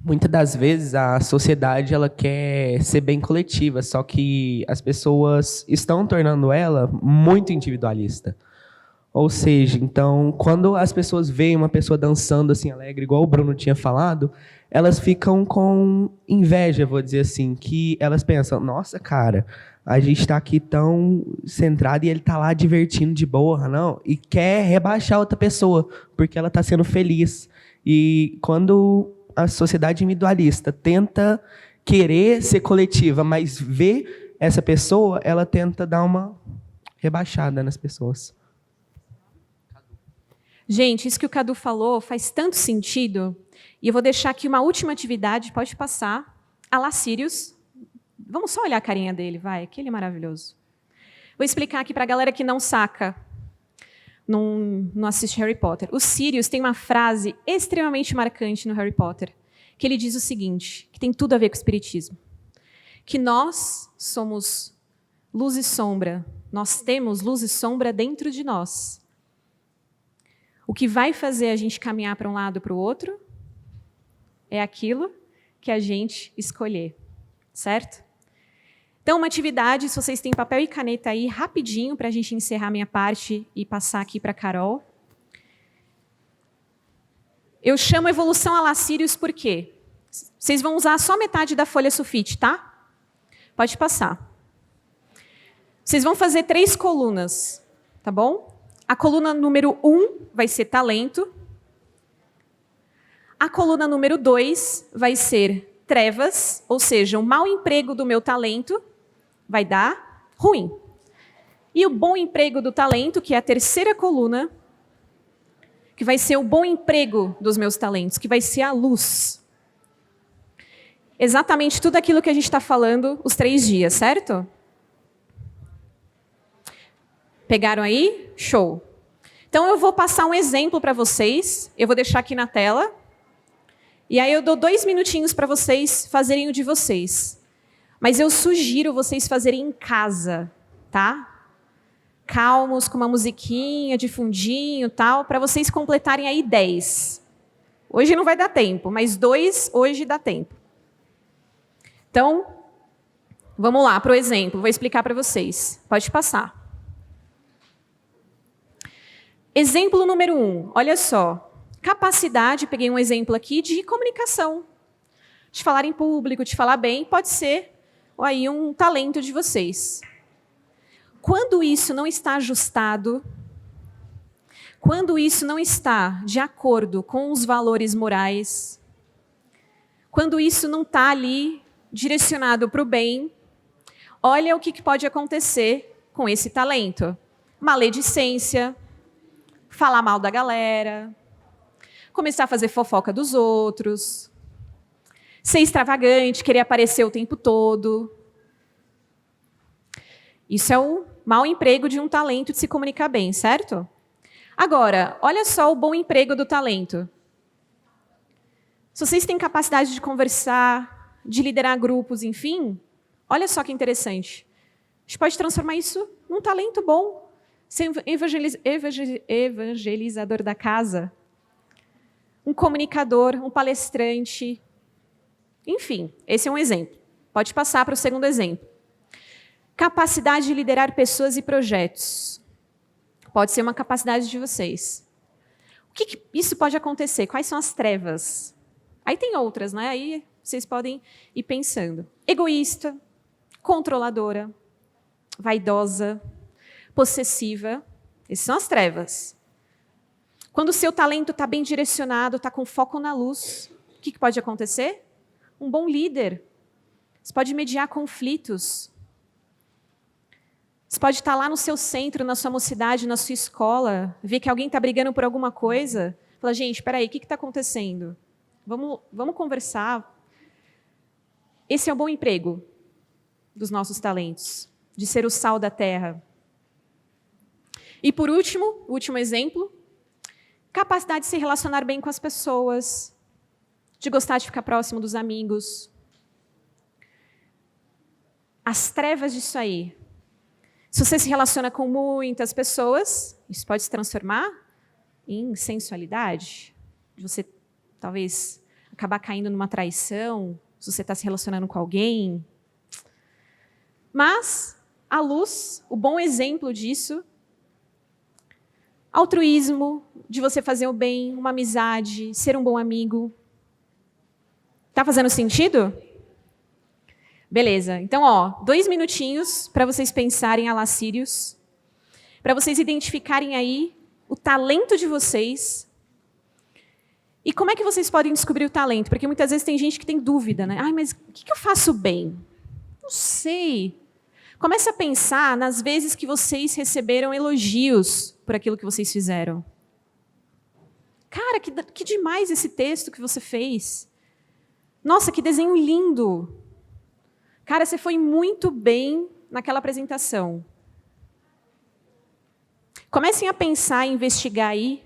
muitas das vezes a sociedade ela quer ser bem coletiva, só que as pessoas estão tornando ela muito individualista. Ou seja, então, quando as pessoas veem uma pessoa dançando assim alegre, igual o Bruno tinha falado, elas ficam com inveja, vou dizer assim, que elas pensam, nossa, cara, a gente está aqui tão centrado e ele está lá divertindo de boa, não? E quer rebaixar outra pessoa, porque ela está sendo feliz. E quando a sociedade individualista tenta querer ser coletiva, mas vê essa pessoa, ela tenta dar uma rebaixada nas pessoas. Gente, isso que o Cadu falou faz tanto sentido. E eu vou deixar aqui uma última atividade, pode passar. A lá Sirius. Vamos só olhar a carinha dele, vai, que ele é maravilhoso. Vou explicar aqui para a galera que não saca, não assiste Harry Potter. O Sirius tem uma frase extremamente marcante no Harry Potter, que ele diz o seguinte, que tem tudo a ver com o espiritismo. Que nós somos luz e sombra. Nós temos luz e sombra dentro de nós. O que vai fazer a gente caminhar para um lado ou para o outro é aquilo que a gente escolher, certo? Então, uma atividade, se vocês têm papel e caneta aí, rapidinho, para a gente encerrar a minha parte e passar aqui para a Carol. Eu chamo evolução a lá Sirius por quê? Vocês vão usar só metade da folha sulfite, tá? Pode passar. Vocês vão fazer 3 colunas, tá bom? A coluna número 1 vai ser talento. A coluna número 2 vai ser trevas, ou seja, o mau emprego do meu talento vai dar ruim. E o bom emprego do talento, que é a terceira coluna, que vai ser o bom emprego dos meus talentos, que vai ser a luz. Exatamente tudo aquilo que a gente está falando os 3 dias, certo? Pegaram aí? Show. Então, eu vou passar um exemplo para vocês. Eu vou deixar aqui na tela. E aí eu dou 2 minutinhos para vocês fazerem o de vocês. Mas eu sugiro vocês fazerem em casa, tá? Calmos, com uma musiquinha de fundinho e tal, para vocês completarem aí 10. Hoje não vai dar tempo, mas 2 hoje dá tempo. Então, vamos lá para o exemplo. Vou explicar para vocês. Pode passar. Exemplo número 1, olha só. Capacidade, peguei um exemplo aqui de comunicação. De falar em público, de falar bem, pode ser aí um talento de vocês. Quando isso não está ajustado, quando isso não está de acordo com os valores morais, quando isso não está ali direcionado para o bem, olha o que pode acontecer com esse talento. Maledicência, falar mal da galera, começar a fazer fofoca dos outros, ser extravagante, querer aparecer o tempo todo. Isso é o mau emprego de um talento de se comunicar bem, certo? Agora, olha só o bom emprego do talento. Se vocês têm capacidade de conversar, de liderar grupos, enfim, olha só que interessante. A gente pode transformar isso num talento bom. Ser evangelizador da casa, um comunicador, um palestrante, enfim, esse é um exemplo. Pode passar para o segundo exemplo. Capacidade de liderar pessoas e projetos. Pode ser uma capacidade de vocês. O que isso pode acontecer? Quais são as trevas? Aí tem outras, né? Aí vocês podem ir pensando. Egoísta, controladora, vaidosa, possessiva, essas são as trevas. Quando o seu talento está bem direcionado, está com foco na luz, o que pode acontecer? Um bom líder. Você pode mediar conflitos. Você pode estar lá no seu centro, na sua mocidade, na sua escola, ver que alguém está brigando por alguma coisa, falar, gente, espera aí, o que está acontecendo? Vamos conversar. Esse é o bom emprego dos nossos talentos, de ser o sal da terra. E por último, o último exemplo, capacidade de se relacionar bem com as pessoas, de gostar de ficar próximo dos amigos. As trevas disso aí. Se você se relaciona com muitas pessoas, isso pode se transformar em sensualidade. Você talvez acabar caindo numa traição, se você está se relacionando com alguém. Mas a luz, o bom exemplo disso, altruísmo, de você fazer o bem, uma amizade, ser um bom amigo. Tá fazendo sentido? Beleza. Então, 2 minutinhos para vocês pensarem a lá Sírios, para vocês identificarem aí o talento de vocês. E como é que vocês podem descobrir o talento? Porque muitas vezes tem gente que tem dúvida, né? Ai, mas o que eu faço bem? Não sei. Comece a pensar nas vezes que vocês receberam elogios por aquilo que vocês fizeram. Cara, que demais esse texto que você fez. Nossa, que desenho lindo. Cara, você foi muito bem naquela apresentação. Comecem a pensar e investigar aí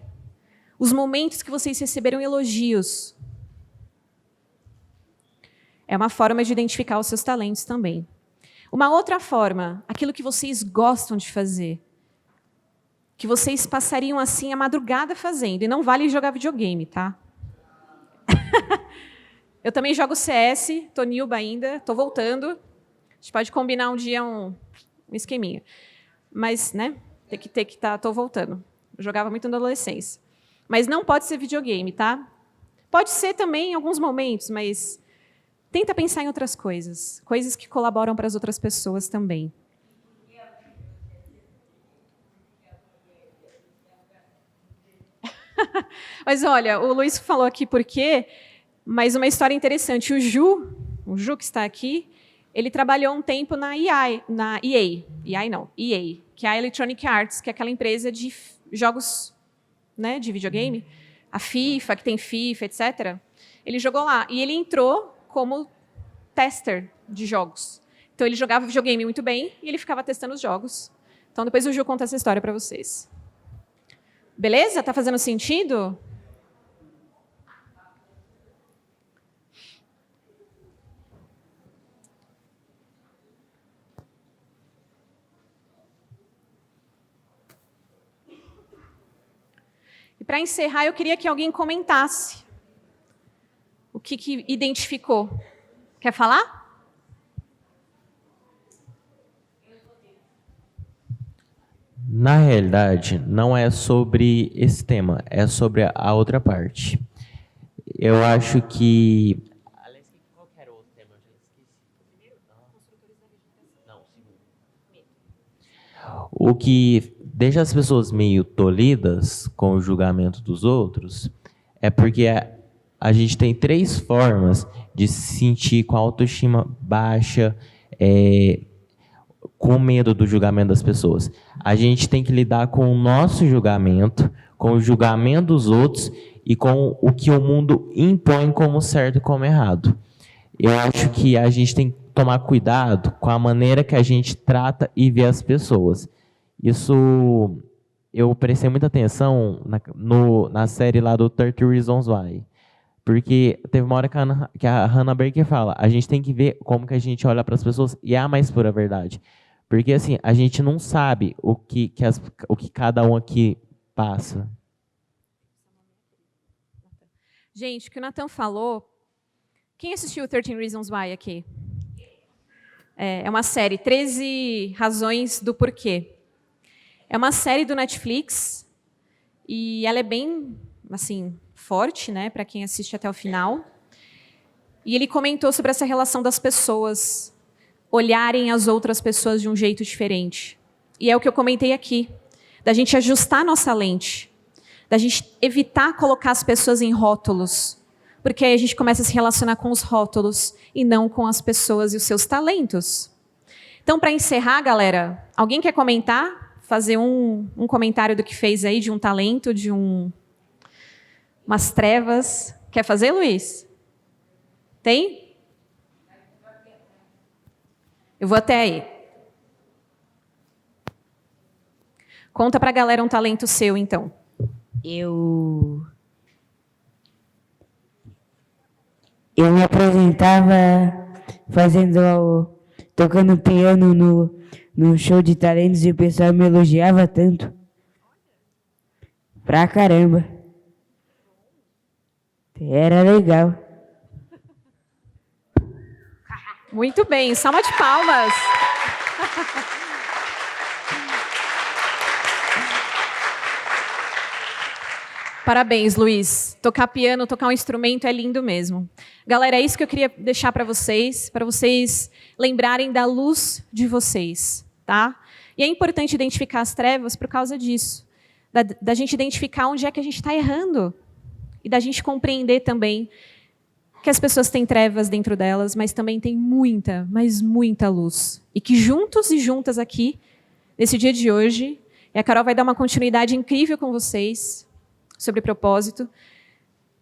os momentos que vocês receberam elogios. É uma forma de identificar os seus talentos também. Uma outra forma, aquilo que vocês gostam de fazer. Que vocês passariam assim a madrugada fazendo. E não vale jogar videogame, tá? Eu também jogo CS, tô nilba ainda, tô voltando. A gente pode combinar um dia um esqueminha. Mas, né, tô voltando. Eu jogava muito na adolescência. Mas não pode ser videogame, tá? Pode ser também em alguns momentos, mas tenta pensar em outras coisas. Coisas que colaboram para as outras pessoas também. Mas olha, o Luiz falou aqui por quê, mas uma história interessante. O Ju que está aqui, ele trabalhou um tempo na EA, que é a Electronic Arts, que é aquela empresa de jogos, né, de videogame, a FIFA, que tem FIFA, etc. Ele jogou lá e ele entrou como tester de jogos. Então ele jogava videogame muito bem e ele ficava testando os jogos. Então depois o Ju conta essa história para vocês. Beleza? Tá fazendo sentido? E para encerrar, eu queria que alguém comentasse o que identificou. Quer falar? Na realidade, não é sobre esse tema, é sobre a outra parte. Eu acho que... Qual que era o outro tema? Eu já esqueci. Não, segundo. O que deixa as pessoas meio tolhidas com o julgamento dos outros é porque a gente tem 3 formas de se sentir com a autoestima baixa, com medo do julgamento das pessoas. A gente tem que lidar com o nosso julgamento, com o julgamento dos outros e com o que o mundo impõe como certo e como errado. Eu acho que a gente tem que tomar cuidado com a maneira que a gente trata e vê as pessoas. Isso eu prestei muita atenção na série lá do 30 Reasons Why. Porque teve uma hora que a Hannah Baker fala, a gente tem que ver como que a gente olha para as pessoas e a mais pura verdade. Porque assim, a gente não sabe o que cada um aqui passa. Gente, o que o Nathan falou... Quem assistiu 13 Reasons Why aqui? É uma série, 13 razões do porquê. É uma série do Netflix e ela é bem, assim, forte, né, para quem assiste até o final. E ele comentou sobre essa relação das pessoas olharem as outras pessoas de um jeito diferente. E é o que eu comentei aqui, da gente ajustar a nossa lente, da gente evitar colocar as pessoas em rótulos, porque aí a gente começa a se relacionar com os rótulos e não com as pessoas e os seus talentos. Então, para encerrar, galera, alguém quer comentar? Fazer um comentário do que fez aí, de um talento, de umas trevas. Quer fazer, Luiz? Tem? Eu vou até aí. Conta pra galera um talento seu, então. Eu me apresentava tocando piano no show de talentos e o pessoal me elogiava tanto. Pra caramba. Era legal. Muito bem, salva de palmas. Parabéns, Luiz. Tocar piano, tocar um instrumento é lindo mesmo. Galera, é isso que eu queria deixar para vocês lembrarem da luz de vocês, tá? E é importante identificar as trevas por causa disso, da gente identificar onde é que a gente está errando e da gente compreender também que as pessoas têm trevas dentro delas, mas também tem muita, mas muita luz. E que juntos e juntas aqui, nesse dia de hoje, e a Carol vai dar uma continuidade incrível com vocês sobre propósito,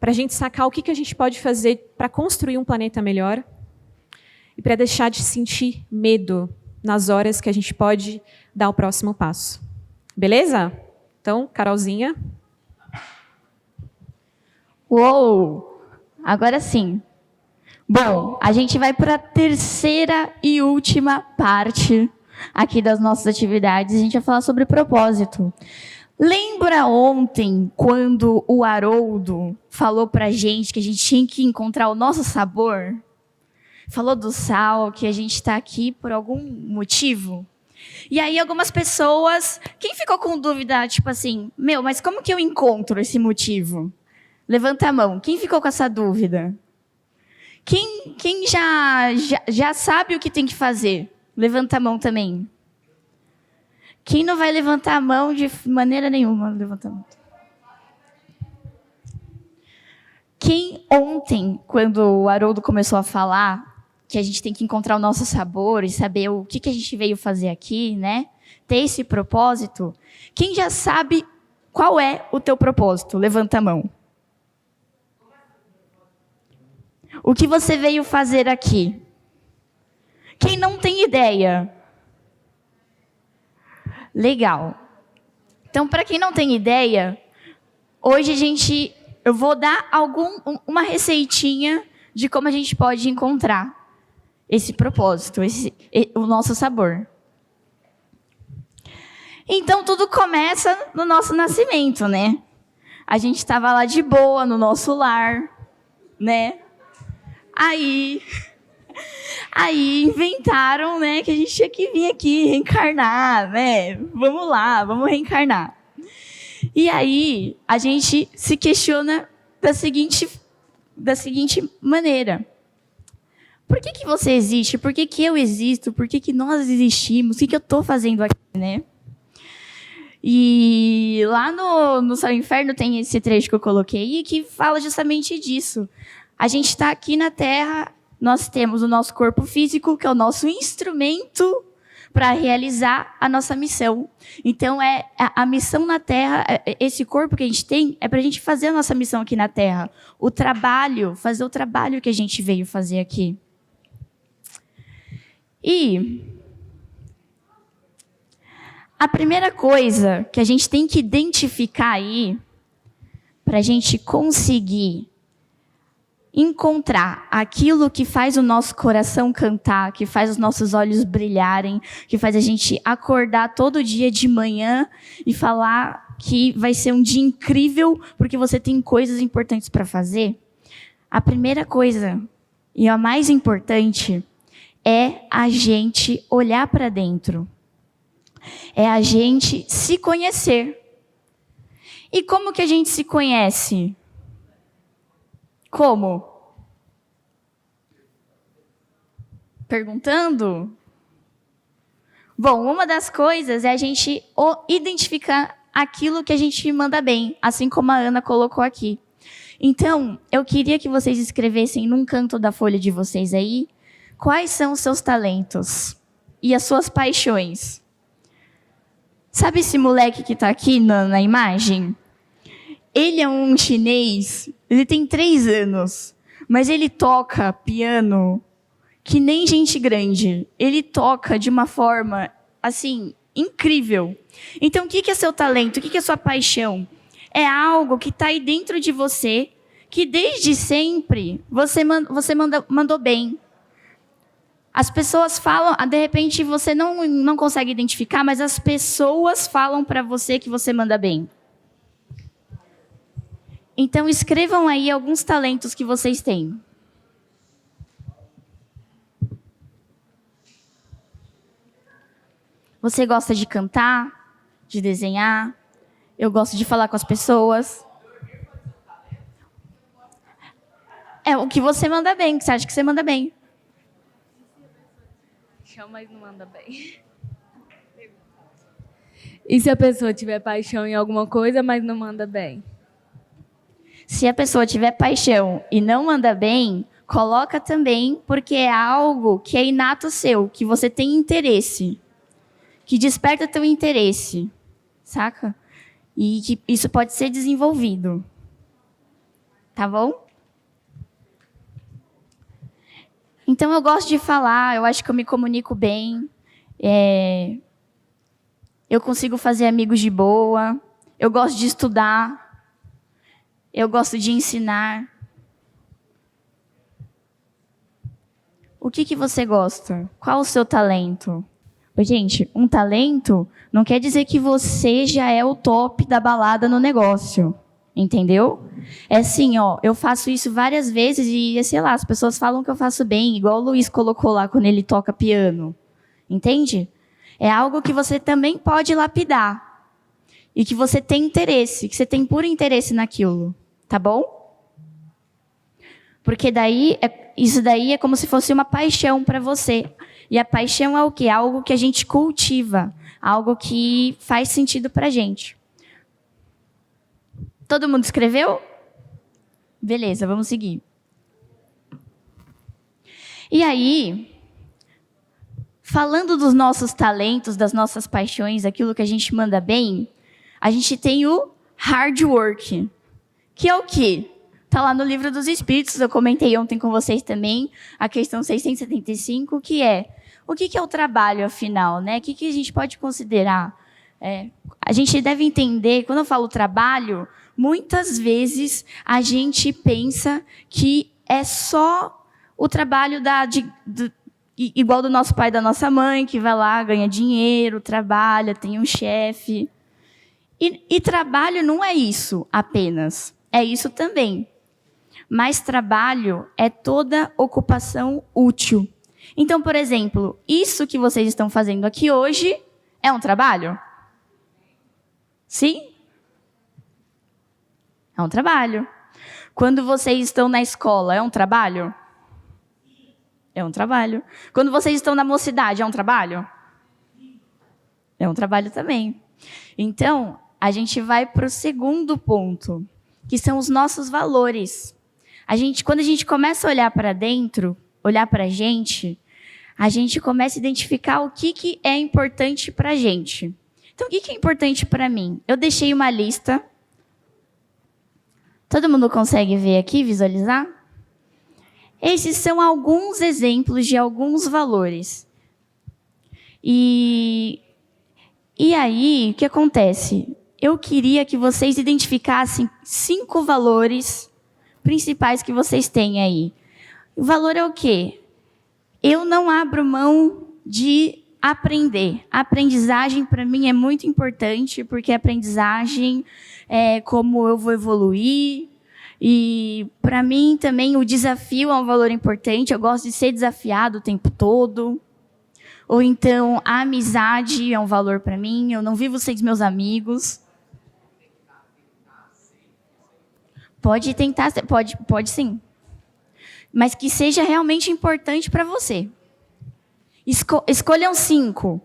para a gente sacar o que a gente pode fazer para construir um planeta melhor e para deixar de sentir medo nas horas que a gente pode dar o próximo passo. Beleza? Então, Carolzinha. Uou! Agora sim. Bom, a gente vai para a terceira e última parte aqui das nossas atividades. A gente vai falar sobre propósito. Lembra ontem, quando o Haroldo falou pra gente que a gente tinha que encontrar o nosso sabor? Falou do sal, que a gente está aqui por algum motivo? E aí algumas pessoas... Quem ficou com dúvida, tipo assim, mas como que eu encontro esse motivo? Levanta a mão. Quem ficou com essa dúvida? Quem já sabe o que tem que fazer? Levanta a mão também. Quem não vai levantar a mão de maneira nenhuma? Levanta a mão. Quem ontem, quando o Haroldo começou a falar que a gente tem que encontrar o nosso sabor e saber o que a gente veio fazer aqui, né? Ter esse propósito. Quem já sabe qual é o teu propósito? Levanta a mão. O que você veio fazer aqui? Quem não tem ideia? Legal. Então, para quem não tem ideia, hoje eu vou dar uma receitinha de como a gente pode encontrar esse propósito, o nosso sabor. Então, tudo começa no nosso nascimento, né? A gente estava lá de boa, no nosso lar, né? Aí inventaram, né, que a gente tinha que vir aqui reencarnar, né? Vamos lá, vamos reencarnar. E aí a gente se questiona da seguinte maneira: por que você existe? Por que eu existo? Por que nós existimos? O que eu estou fazendo aqui, né? E lá no Céu e Inferno tem esse trecho que eu coloquei que fala justamente disso. A gente está aqui na Terra. Nós temos o nosso corpo físico, que é o nosso instrumento para realizar a nossa missão. Então, a missão na Terra, esse corpo que a gente tem, é para a gente fazer a nossa missão aqui na Terra. Fazer o trabalho que a gente veio fazer aqui. E a primeira coisa que a gente tem que identificar aí, para a gente conseguir encontrar aquilo que faz o nosso coração cantar, que faz os nossos olhos brilharem, que faz a gente acordar todo dia de manhã e falar que vai ser um dia incrível porque você tem coisas importantes para fazer. A primeira coisa, e a mais importante, é a gente olhar para dentro. É a gente se conhecer. E como que a gente se conhece? Como? Perguntando? Bom, uma das coisas é a gente identificar aquilo que a gente manda bem, assim como a Ana colocou aqui. Então, eu queria que vocês escrevessem num canto da folha de vocês aí, quais são os seus talentos e as suas paixões. Sabe esse moleque que está aqui na imagem? Ele é um chinês, ele tem 3 anos, mas ele toca piano que nem gente grande. Ele toca de uma forma, assim, incrível. Então, o que é seu talento? O que é sua paixão? É algo que está aí dentro de você, que desde sempre você mandou bem. As pessoas falam, de repente você não consegue identificar, mas as pessoas falam para você que você manda bem. Então, escrevam aí alguns talentos que vocês têm. Você gosta de cantar, de desenhar? Eu gosto de falar com as pessoas. É o que você manda bem, que você acha que você manda bem. Mas não manda bem. E se a pessoa tiver paixão em alguma coisa, mas não manda bem? Se a pessoa tiver paixão e não manda bem, coloca também, porque é algo que é inato seu, que você tem interesse, que desperta teu interesse, saca? E que isso pode ser desenvolvido. Tá bom? Então, eu gosto de falar, eu acho que eu me comunico bem, eu consigo fazer amigos de boa, eu gosto de estudar, eu gosto de ensinar. O que você gosta? Qual o seu talento? Gente, um talento não quer dizer que você já é o top da balada no negócio. Entendeu? É assim, ó, eu faço isso várias vezes e, sei lá, as pessoas falam que eu faço bem, igual o Luiz colocou lá quando ele toca piano. Entende? É algo que você também pode lapidar. E que você tem interesse, que você tem puro interesse naquilo. Tá bom? Porque isso daí é como se fosse uma paixão para você. E a paixão é o quê? Algo que a gente cultiva. Algo que faz sentido pra gente. Todo mundo escreveu? Beleza, vamos seguir. E aí, falando dos nossos talentos, das nossas paixões, aquilo que a gente manda bem, a gente tem o hard work, que é o quê? Está lá no Livro dos Espíritos, eu comentei ontem com vocês também, a questão 675, que é, o que é o trabalho, afinal, né? O que a gente pode considerar? A gente deve entender, quando eu falo trabalho, muitas vezes a gente pensa que é só o trabalho igual do nosso pai e da nossa mãe, que vai lá, ganha dinheiro, trabalha, tem um chefe. E trabalho não é isso apenas, é isso também. Mas trabalho é toda ocupação útil. Então, por exemplo, isso que vocês estão fazendo aqui hoje é um trabalho? Sim? É um trabalho. Quando vocês estão na escola, é um trabalho? É um trabalho. Quando vocês estão na mocidade, é um trabalho? É um trabalho também. Então, a gente vai para o segundo ponto, que são os nossos valores. Quando a gente começa a olhar para dentro, olhar para a gente começa a identificar o que é importante para a gente. Então, o que é importante para mim? Eu deixei uma lista. Todo mundo consegue ver aqui, visualizar? Esses são alguns exemplos de alguns valores. E aí, o que acontece? Eu queria que vocês identificassem 5 valores principais que vocês têm aí. O valor é o quê? Eu não abro mão de aprender. A aprendizagem, para mim, é muito importante, porque a aprendizagem é como eu vou evoluir. E, para mim, também, o desafio é um valor importante. Eu gosto de ser desafiado o tempo todo. Ou então, a amizade é um valor para mim. Eu não vivo sem meus amigos. Pode tentar, pode sim. Mas que seja realmente importante para você. Escolham 5.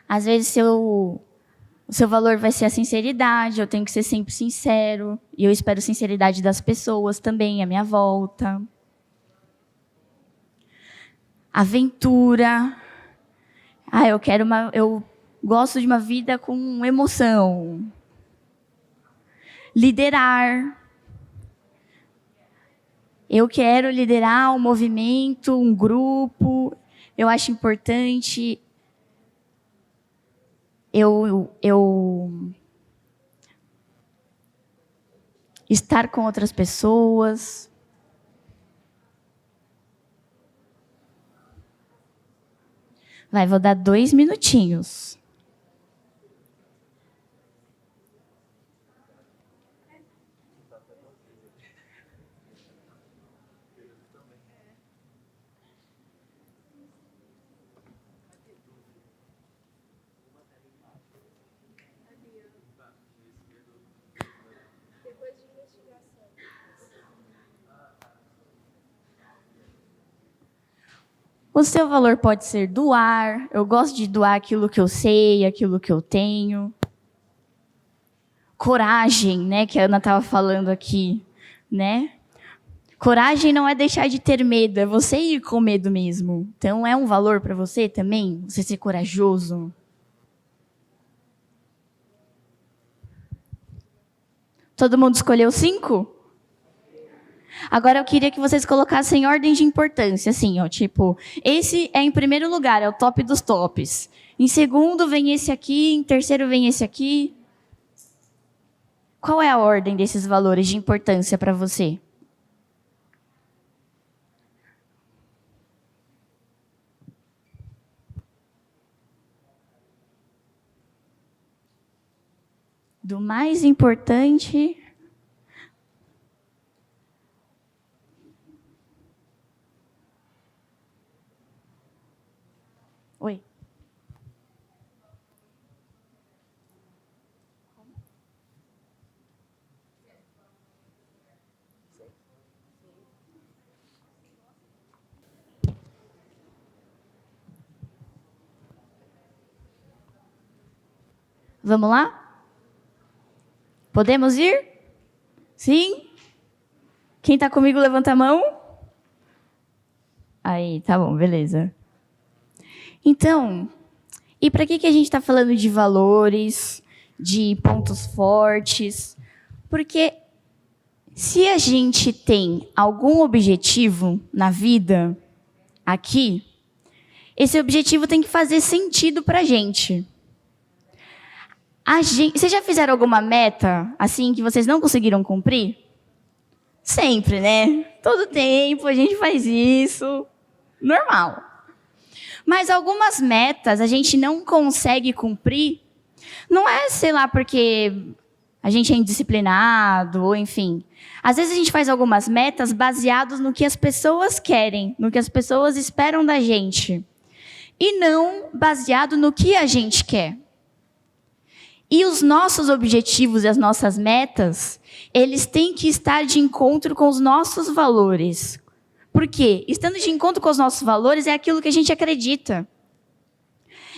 Às vezes, o seu valor vai ser a sinceridade, eu tenho que ser sempre sincero, e eu espero sinceridade das pessoas também, à minha volta. Aventura. Eu gosto de uma vida com emoção. Liderar. Eu quero liderar um movimento, um grupo. Eu acho importante eu estar com outras pessoas. Vou dar 2 minutinhos. O seu valor pode ser doar. Eu gosto de doar aquilo que eu sei, aquilo que eu tenho. Coragem, né, que a Ana estava falando aqui, né? Coragem não é deixar de ter medo, é você ir com medo mesmo. Então, é um valor para você também, você ser corajoso. Todo mundo escolheu 5? Agora eu queria que vocês colocassem em ordem de importância, assim, ó, tipo, esse é em primeiro lugar, é o top dos tops. Em segundo vem esse aqui, em terceiro vem esse aqui. Qual é a ordem desses valores de importância para você? Do mais importante. Oi. Vamos lá? Podemos ir? Sim? Quem está comigo, levanta a mão. Aí, tá bom, beleza. Então, e para que a gente está falando de valores, de pontos fortes? Porque se a gente tem algum objetivo na vida, aqui, esse objetivo tem que fazer sentido para a gente. Vocês já fizeram alguma meta, assim, que vocês não conseguiram cumprir? Sempre, né? Todo tempo a gente faz isso. Normal. Mas algumas metas a gente não consegue cumprir. Não é, sei lá, porque a gente é indisciplinado, ou enfim. Às vezes a gente faz algumas metas baseadas no que as pessoas querem, no que as pessoas esperam da gente. E não baseado no que a gente quer. E os nossos objetivos e as nossas metas, eles têm que estar de encontro com os nossos valores. Por quê? Estando de encontro com os nossos valores é aquilo que a gente acredita.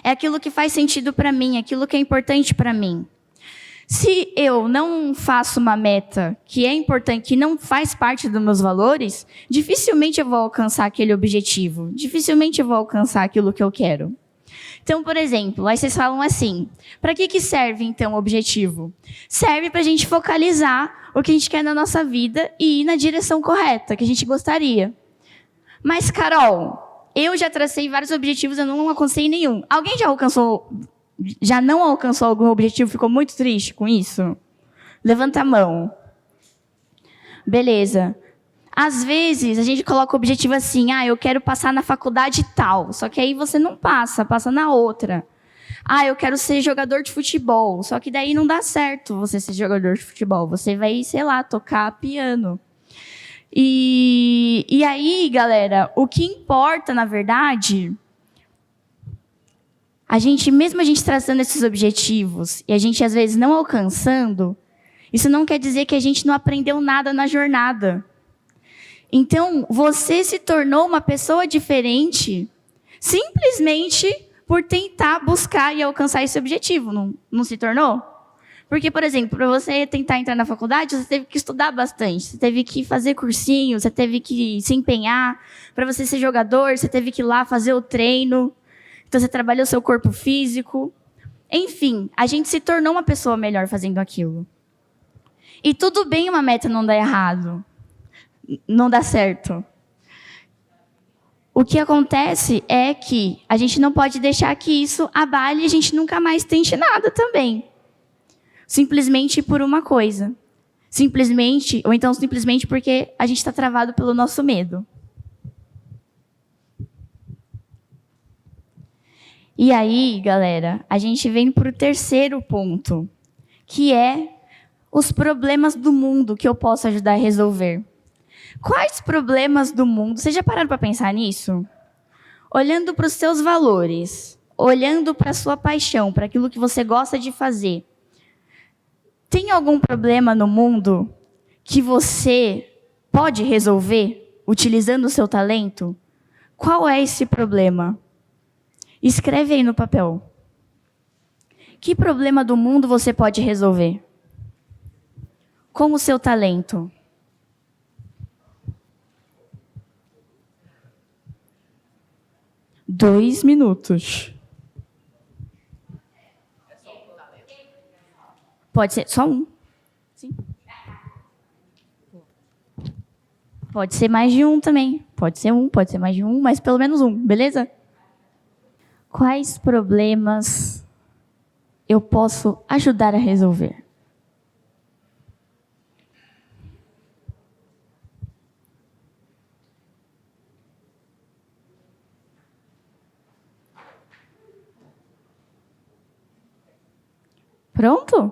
É aquilo que faz sentido para mim, é aquilo que é importante para mim. Se eu não faço uma meta que é importante, que não faz parte dos meus valores, dificilmente eu vou alcançar aquele objetivo. Dificilmente eu vou alcançar aquilo que eu quero. Então, por exemplo, aí vocês falam assim, para que serve, então, o objetivo? Serve para a gente focalizar o que a gente quer na nossa vida e ir na direção correta, que a gente gostaria. Mas, Carol, eu já tracei vários objetivos, eu não alcancei nenhum. Alguém já não alcançou algum objetivo, ficou muito triste com isso? Levanta a mão. Beleza. Às vezes, a gente coloca o objetivo assim, eu quero passar na faculdade tal. Só que aí você não passa na outra. Eu quero ser jogador de futebol. Só que daí não dá certo você ser jogador de futebol. Você vai, sei lá, tocar piano. E aí, galera, o que importa, na verdade, mesmo a gente traçando esses objetivos e a gente, às vezes, não alcançando, isso não quer dizer que a gente não aprendeu nada na jornada. Então, você se tornou uma pessoa diferente simplesmente por tentar buscar e alcançar esse objetivo, não se tornou? Porque, por exemplo, para você tentar entrar na faculdade, você teve que estudar bastante, você teve que fazer cursinho, você teve que se empenhar. Para você ser jogador, você teve que ir lá fazer o treino. Então, você trabalhou seu corpo físico. Enfim, a gente se tornou uma pessoa melhor fazendo aquilo. E tudo bem uma meta não dar errado. Não dá certo. O que acontece é que a gente não pode deixar que isso abale e a gente nunca mais tente nada também. Simplesmente por uma coisa. Simplesmente porque a gente está travado pelo nosso medo. E aí, galera, a gente vem para o terceiro ponto, que é os problemas do mundo que eu posso ajudar a resolver. Quais problemas do mundo? Vocês já pararam para pensar nisso? Olhando para os seus valores, olhando para a sua paixão, para aquilo que você gosta de fazer. Tem algum problema no mundo que você pode resolver utilizando o seu talento? Qual é esse problema? Escreve aí no papel. Que problema do mundo você pode resolver com o seu talento? Dois minutos. Pode ser só um. Sim. Pode ser mais de um também. Pode ser um, pode ser mais de um, mas pelo menos um, beleza? Quais problemas eu posso ajudar a resolver? Pronto?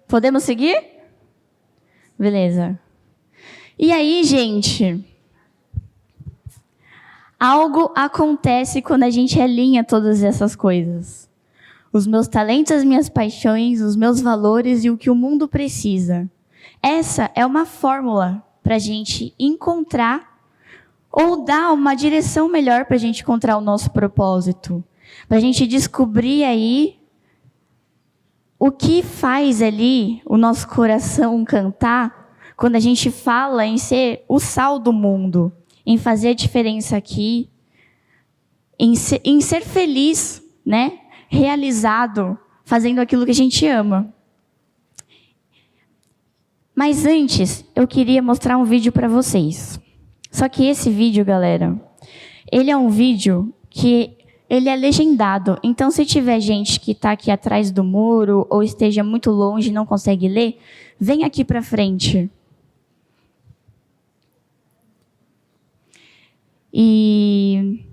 Podemos seguir? Beleza. E aí, gente, algo acontece quando a gente alinha todas essas coisas. Os meus talentos, as minhas paixões, os meus valores e o que o mundo precisa. Essa é uma fórmula para a gente encontrar ou dar uma direção melhor para a gente encontrar o nosso propósito. Para a gente descobrir aí o que faz ali o nosso coração cantar quando a gente fala em ser o sal do mundo, em fazer a diferença aqui, em ser feliz, né? Realizado, fazendo aquilo que a gente ama. Mas antes, eu queria mostrar um vídeo para vocês. Só que esse vídeo, galera, ele é um vídeo que ele é legendado. Então, se tiver gente que está aqui atrás do muro ou esteja muito longe e não consegue ler, vem aqui para frente. E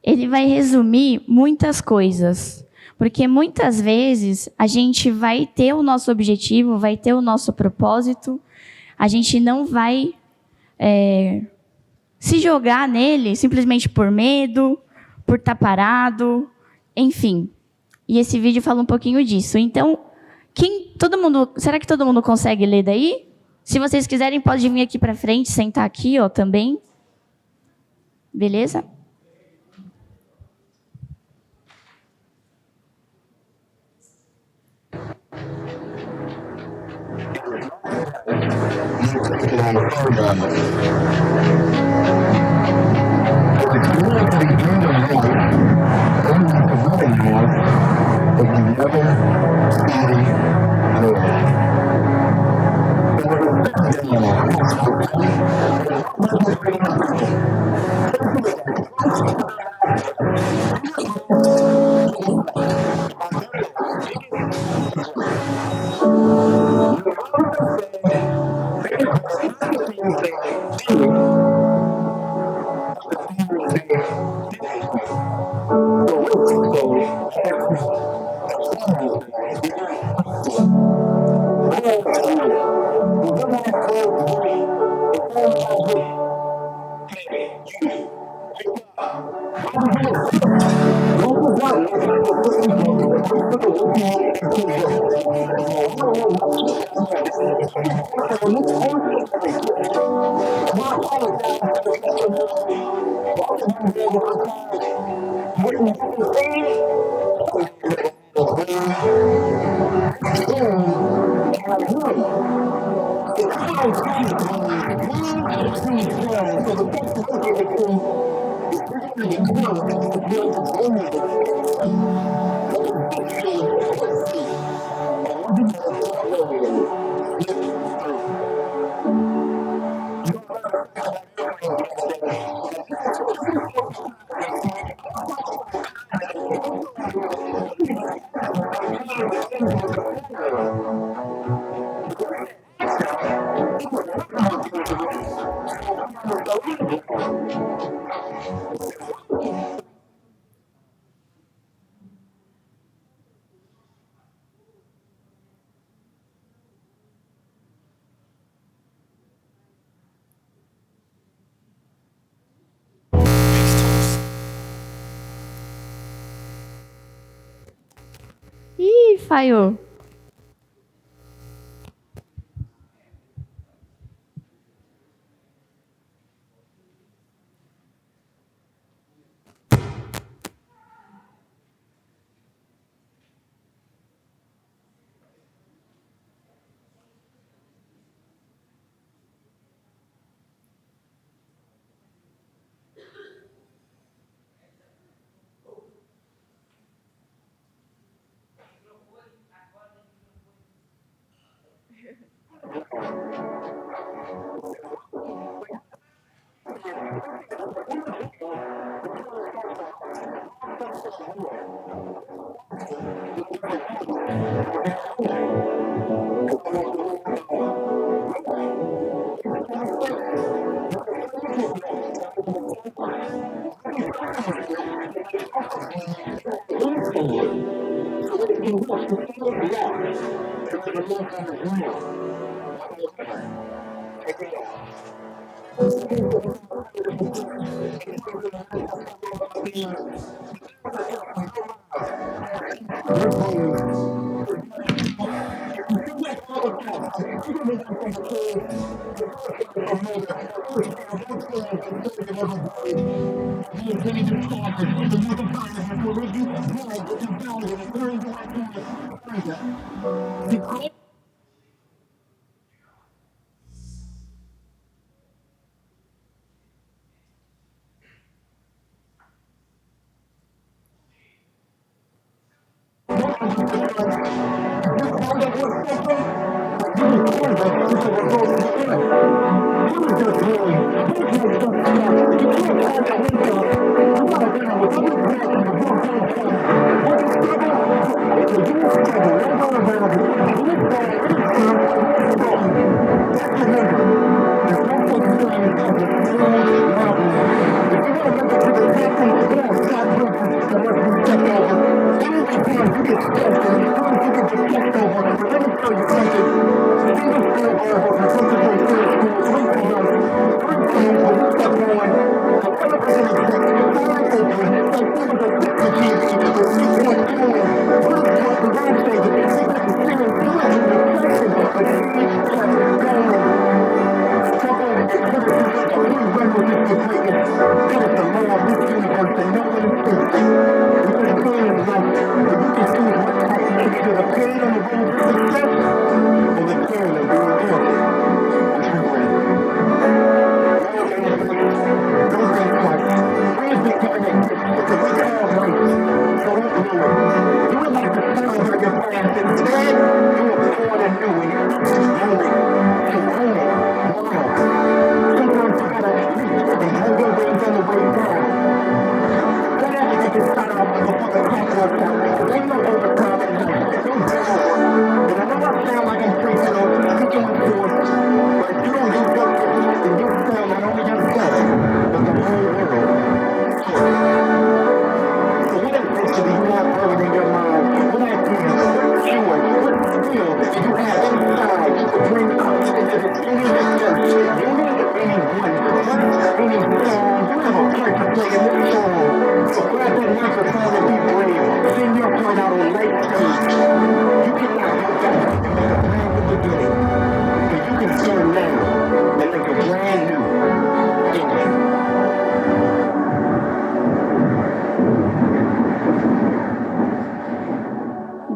ele vai resumir muitas coisas, porque muitas vezes a gente vai ter o nosso objetivo, vai ter o nosso propósito, a gente não vai se jogar nele simplesmente por medo, por estar parado, enfim. E esse vídeo fala um pouquinho disso. Então, será que todo mundo consegue ler daí? Se vocês quiserem, pode vir aqui para frente, sentar aqui, ó, também. Beleza? Ih, falhou.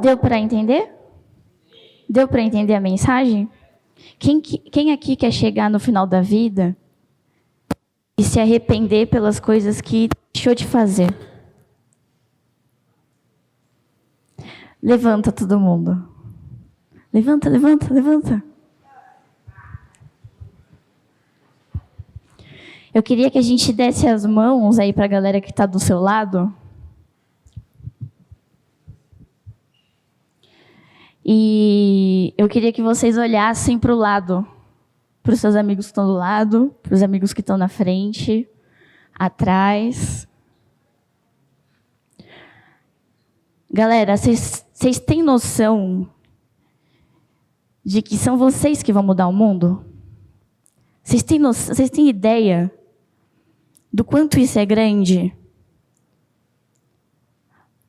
Deu para entender? Deu para entender a mensagem? Quem aqui quer chegar no final da vida e se arrepender pelas coisas que deixou de fazer? Levanta todo mundo. Levanta, levanta, levanta. Eu queria que a gente desse as mãos aí para a galera que está do seu lado. E eu queria que vocês olhassem para o lado, para os seus amigos que estão do lado, para os amigos que estão na frente, atrás. Galera, vocês têm noção de que são vocês que vão mudar o mundo? Vocês têm ideia do quanto isso é grande?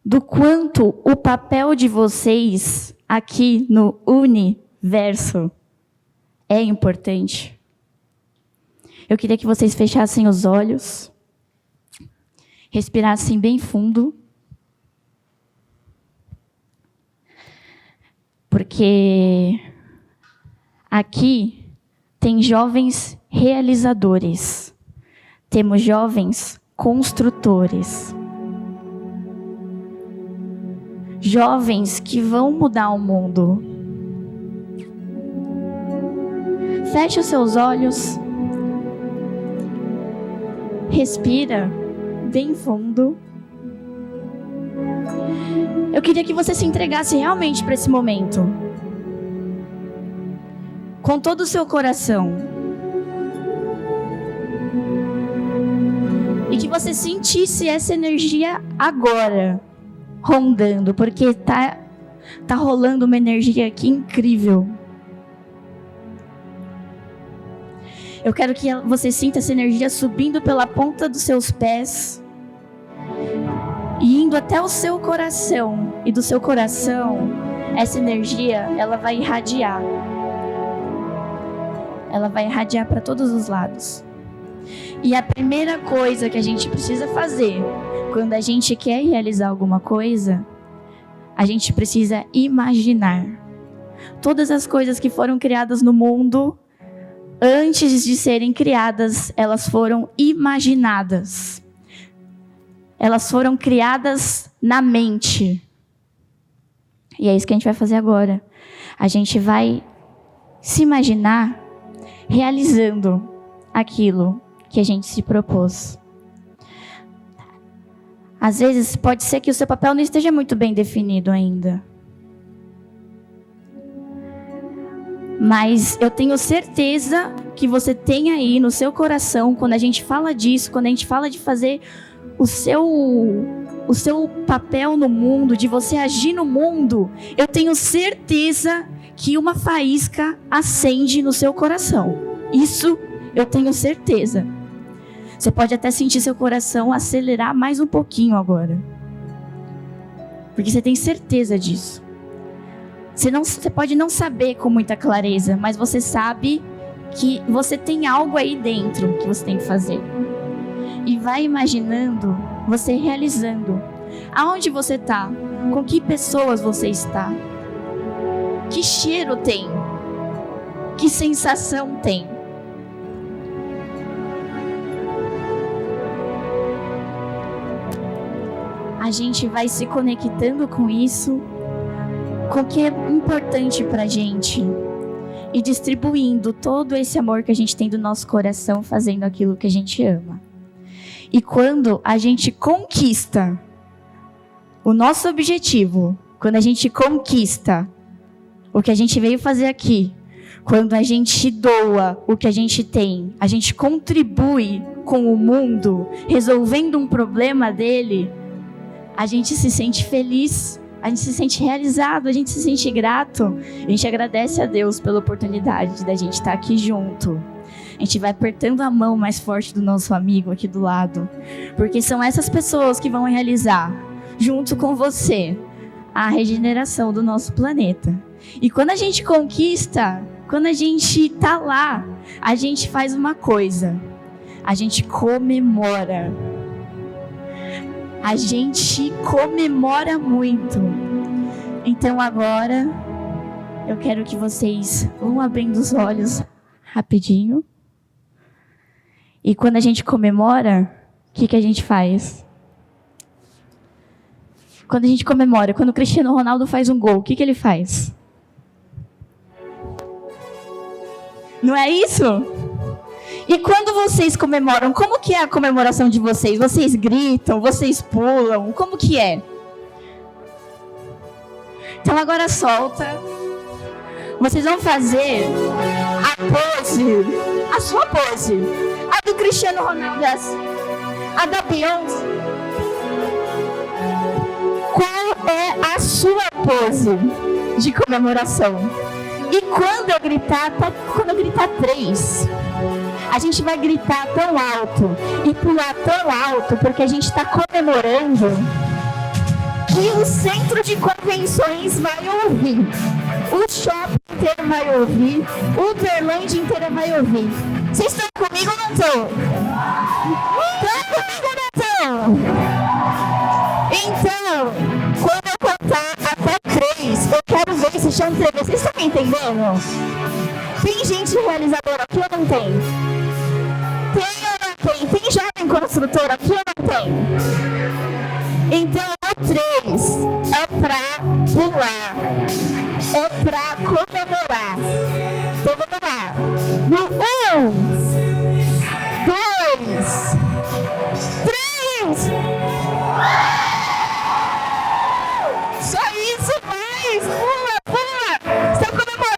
Do quanto o papel de vocês aqui no universo é importante? Eu queria que vocês fechassem os olhos, respirassem bem fundo, porque aqui tem jovens realizadores, temos jovens construtores, jovens que vão mudar o mundo. Feche os seus olhos, respira bem fundo. Eu queria que você se entregasse realmente para esse momento, com todo o seu coração, e que você sentisse essa energia agora rondando, porque Tá rolando uma energia aqui incrível. Eu quero que você sinta essa energia subindo pela ponta dos seus pés e indo até o seu coração. E do seu coração, essa energia, ela vai irradiar. Ela vai irradiar para todos os lados. E a primeira coisa que a gente precisa fazer quando a gente quer realizar alguma coisa, a gente precisa imaginar. Todas as coisas que foram criadas no mundo, antes de serem criadas, elas foram imaginadas. Elas foram criadas na mente. E é isso que a gente vai fazer agora. A gente vai se imaginar realizando aquilo que a gente se propôs. Às vezes pode ser que o seu papel não esteja muito bem definido ainda. Mas eu tenho certeza que você tem aí no seu coração, quando a gente fala disso, quando a gente fala de fazer o seu papel no mundo, de você agir no mundo, eu tenho certeza que uma faísca acende no seu coração. Isso eu tenho certeza. Você pode até sentir seu coração acelerar mais um pouquinho agora. Porque você tem certeza disso. Você pode não saber com muita clareza, mas você sabe que você tem algo aí dentro que você tem que fazer. E vai imaginando você realizando. Aonde você está? Com que pessoas você está? Que cheiro tem? Que sensação tem? A gente vai se conectando com isso, com o que é importante pra gente, e distribuindo todo esse amor que a gente tem do nosso coração, fazendo aquilo que a gente ama. E quando a gente conquista o nosso objetivo, quando a gente conquista o que a gente veio fazer aqui, quando a gente doa o que a gente tem, a gente contribui com o mundo, resolvendo um problema dele, a gente se sente feliz, a gente se sente realizado, a gente se sente grato. A gente agradece a Deus pela oportunidade da gente estar aqui junto. A gente vai apertando a mão mais forte do nosso amigo aqui do lado, porque são essas pessoas que vão realizar, junto com você, a regeneração do nosso planeta. E quando a gente conquista, quando a gente tá lá, a gente faz uma coisa: a gente comemora. A gente comemora muito. Então agora eu quero que vocês vão abrindo os olhos rapidinho. E quando a gente comemora, o que a gente faz? Quando a gente comemora, quando o Cristiano Ronaldo faz um gol, o que ele faz? Não é isso? E quando vocês comemoram, como que é a comemoração de vocês? Vocês gritam, vocês pulam, como que é? Então agora solta. Vocês vão fazer a pose, a sua pose. A do Cristiano Ronaldo, a da Beyoncé. Qual é a sua pose de comemoração? E quando eu gritar, quando eu gritar 3, a gente vai gritar tão alto e pular tão alto, porque a gente está comemorando que o centro de convenções vai ouvir, o shopping inteiro vai ouvir, o Uberlândia inteira vai ouvir. Vocês estão comigo ou não estão? Estão comigo ou não estão? Então, quando eu contar até 3, eu quero ver esse chão tremer. Vocês estão me entendendo? Tem gente realizadora aqui ou não tem? Tem ou não tem? Tem jovem construtor aqui ou não tem? Então, o 3 é pra pular, é pra comemorar. Então, vamos lá. No 1, 2, 3. Só isso, mais! Pula, pula! Estão comemorando!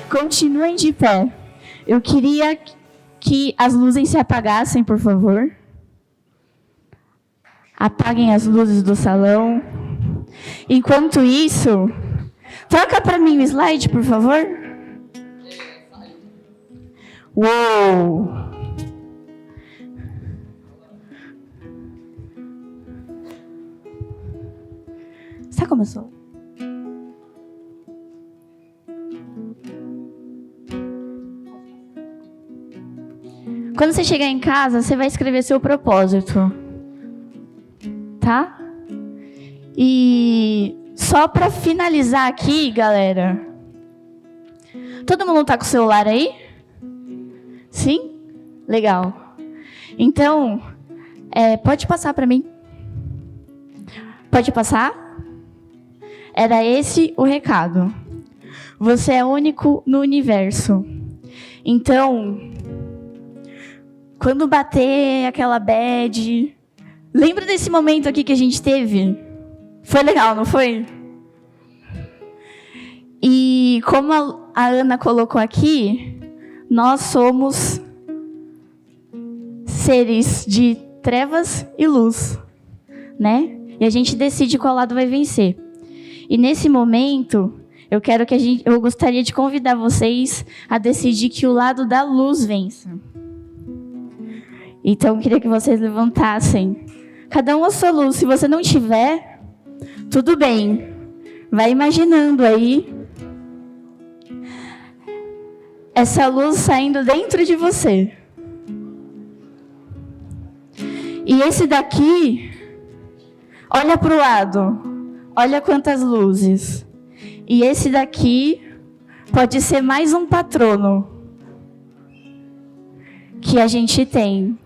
Continuem de pé. Eu queria que as luzes se apagassem, por favor. Apaguem as luzes do salão. Enquanto isso, troca para mim o slide, por favor. Uou! Sabe como eu sou? Quando você chegar em casa, você vai escrever seu propósito. Tá? E só para finalizar aqui, galera. Todo mundo tá com o celular aí? Sim? Legal. Então, pode passar para mim. Pode passar? Era esse o recado. Você é único no universo. Então, quando bater aquela bad, lembra desse momento aqui que a gente teve? Foi legal, não foi? E como a Ana colocou aqui, nós somos seres de trevas e luz, né? E a gente decide qual lado vai vencer. E nesse momento, eu gostaria de convidar vocês a decidir que o lado da luz vença. Então, eu queria que vocês levantassem. Cada um a sua luz. Se você não tiver, tudo bem. Vai imaginando aí essa luz saindo dentro de você. E esse daqui, olha para o lado. Olha quantas luzes. E esse daqui pode ser mais um patrono que a gente tem.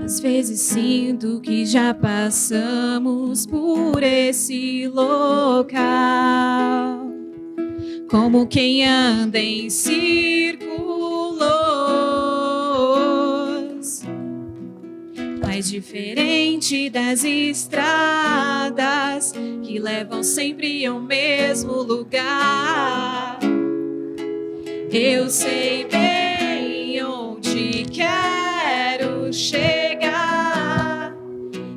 Às vezes sinto que já passamos por esse local, como quem anda em círculos, mas diferente das estradas que levam sempre ao mesmo lugar. Eu sei bem onde quero chegar,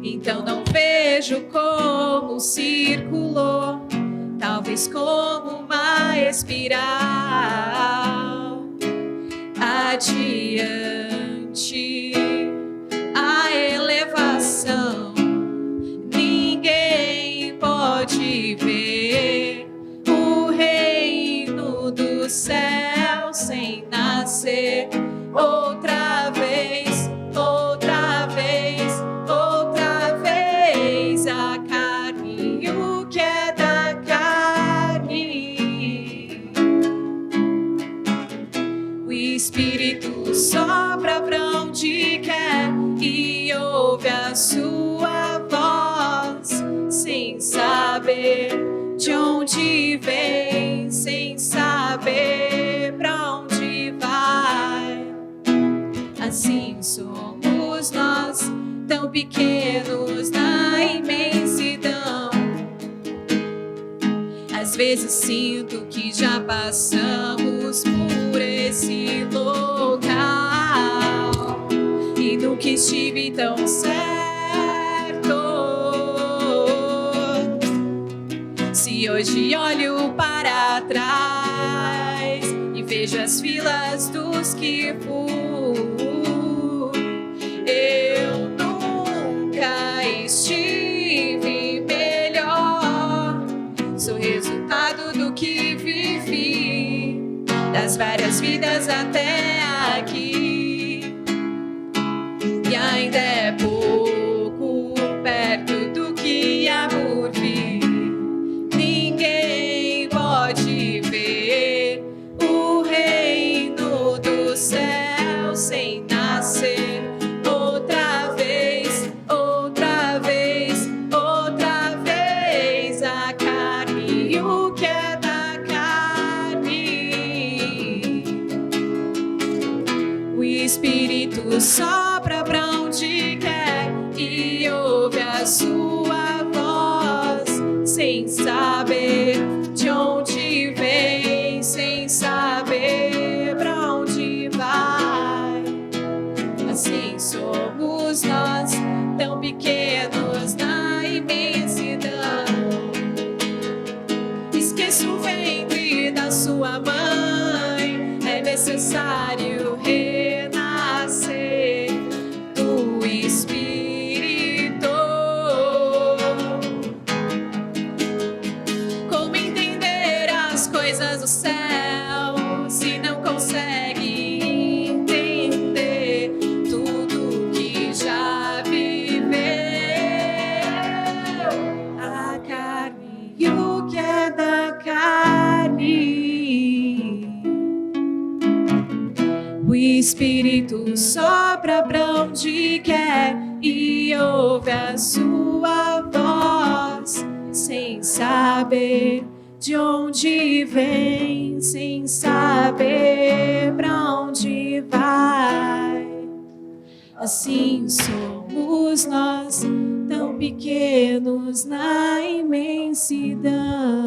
então não vejo como um círculo, talvez como uma espiral. Adiante a elevação, ninguém pode ver o reino do céu sem nascer outra vez, outra vez, outra vez. A carne, o que é da carne, o Espírito sopra pra onde quer e ouve a sua voz, sem saber de onde vem, sem saber pra onde vai. Assim somos nós, tão pequenos na imensidão. Às vezes sinto que já passamos por esse local e nunca estive tão certo. Se hoje olho para trás e vejo as filas dos que fui, eu nunca estive melhor. Sou resultado do que vivi, das várias vidas até aqui. E ainda é pouco perto do que há por vir. Ninguém pode ver o reino do céu sem nascer outra vez, outra a sua voz, sem saber de onde vem, sem saber pra onde vai. Assim somos nós, tão pequenos na imensidão. Esqueça o ventre da sua mãe, é necessário renascer do Espírito. Como entender as coisas do céu se não consegue entender tudo que já viveu? A carne e o que é da carne. O Espírito sopra pra onde quer e ouve a sua voz, sem saber de onde vem, sem saber pra onde vai. Assim somos nós, tão pequenos na imensidão.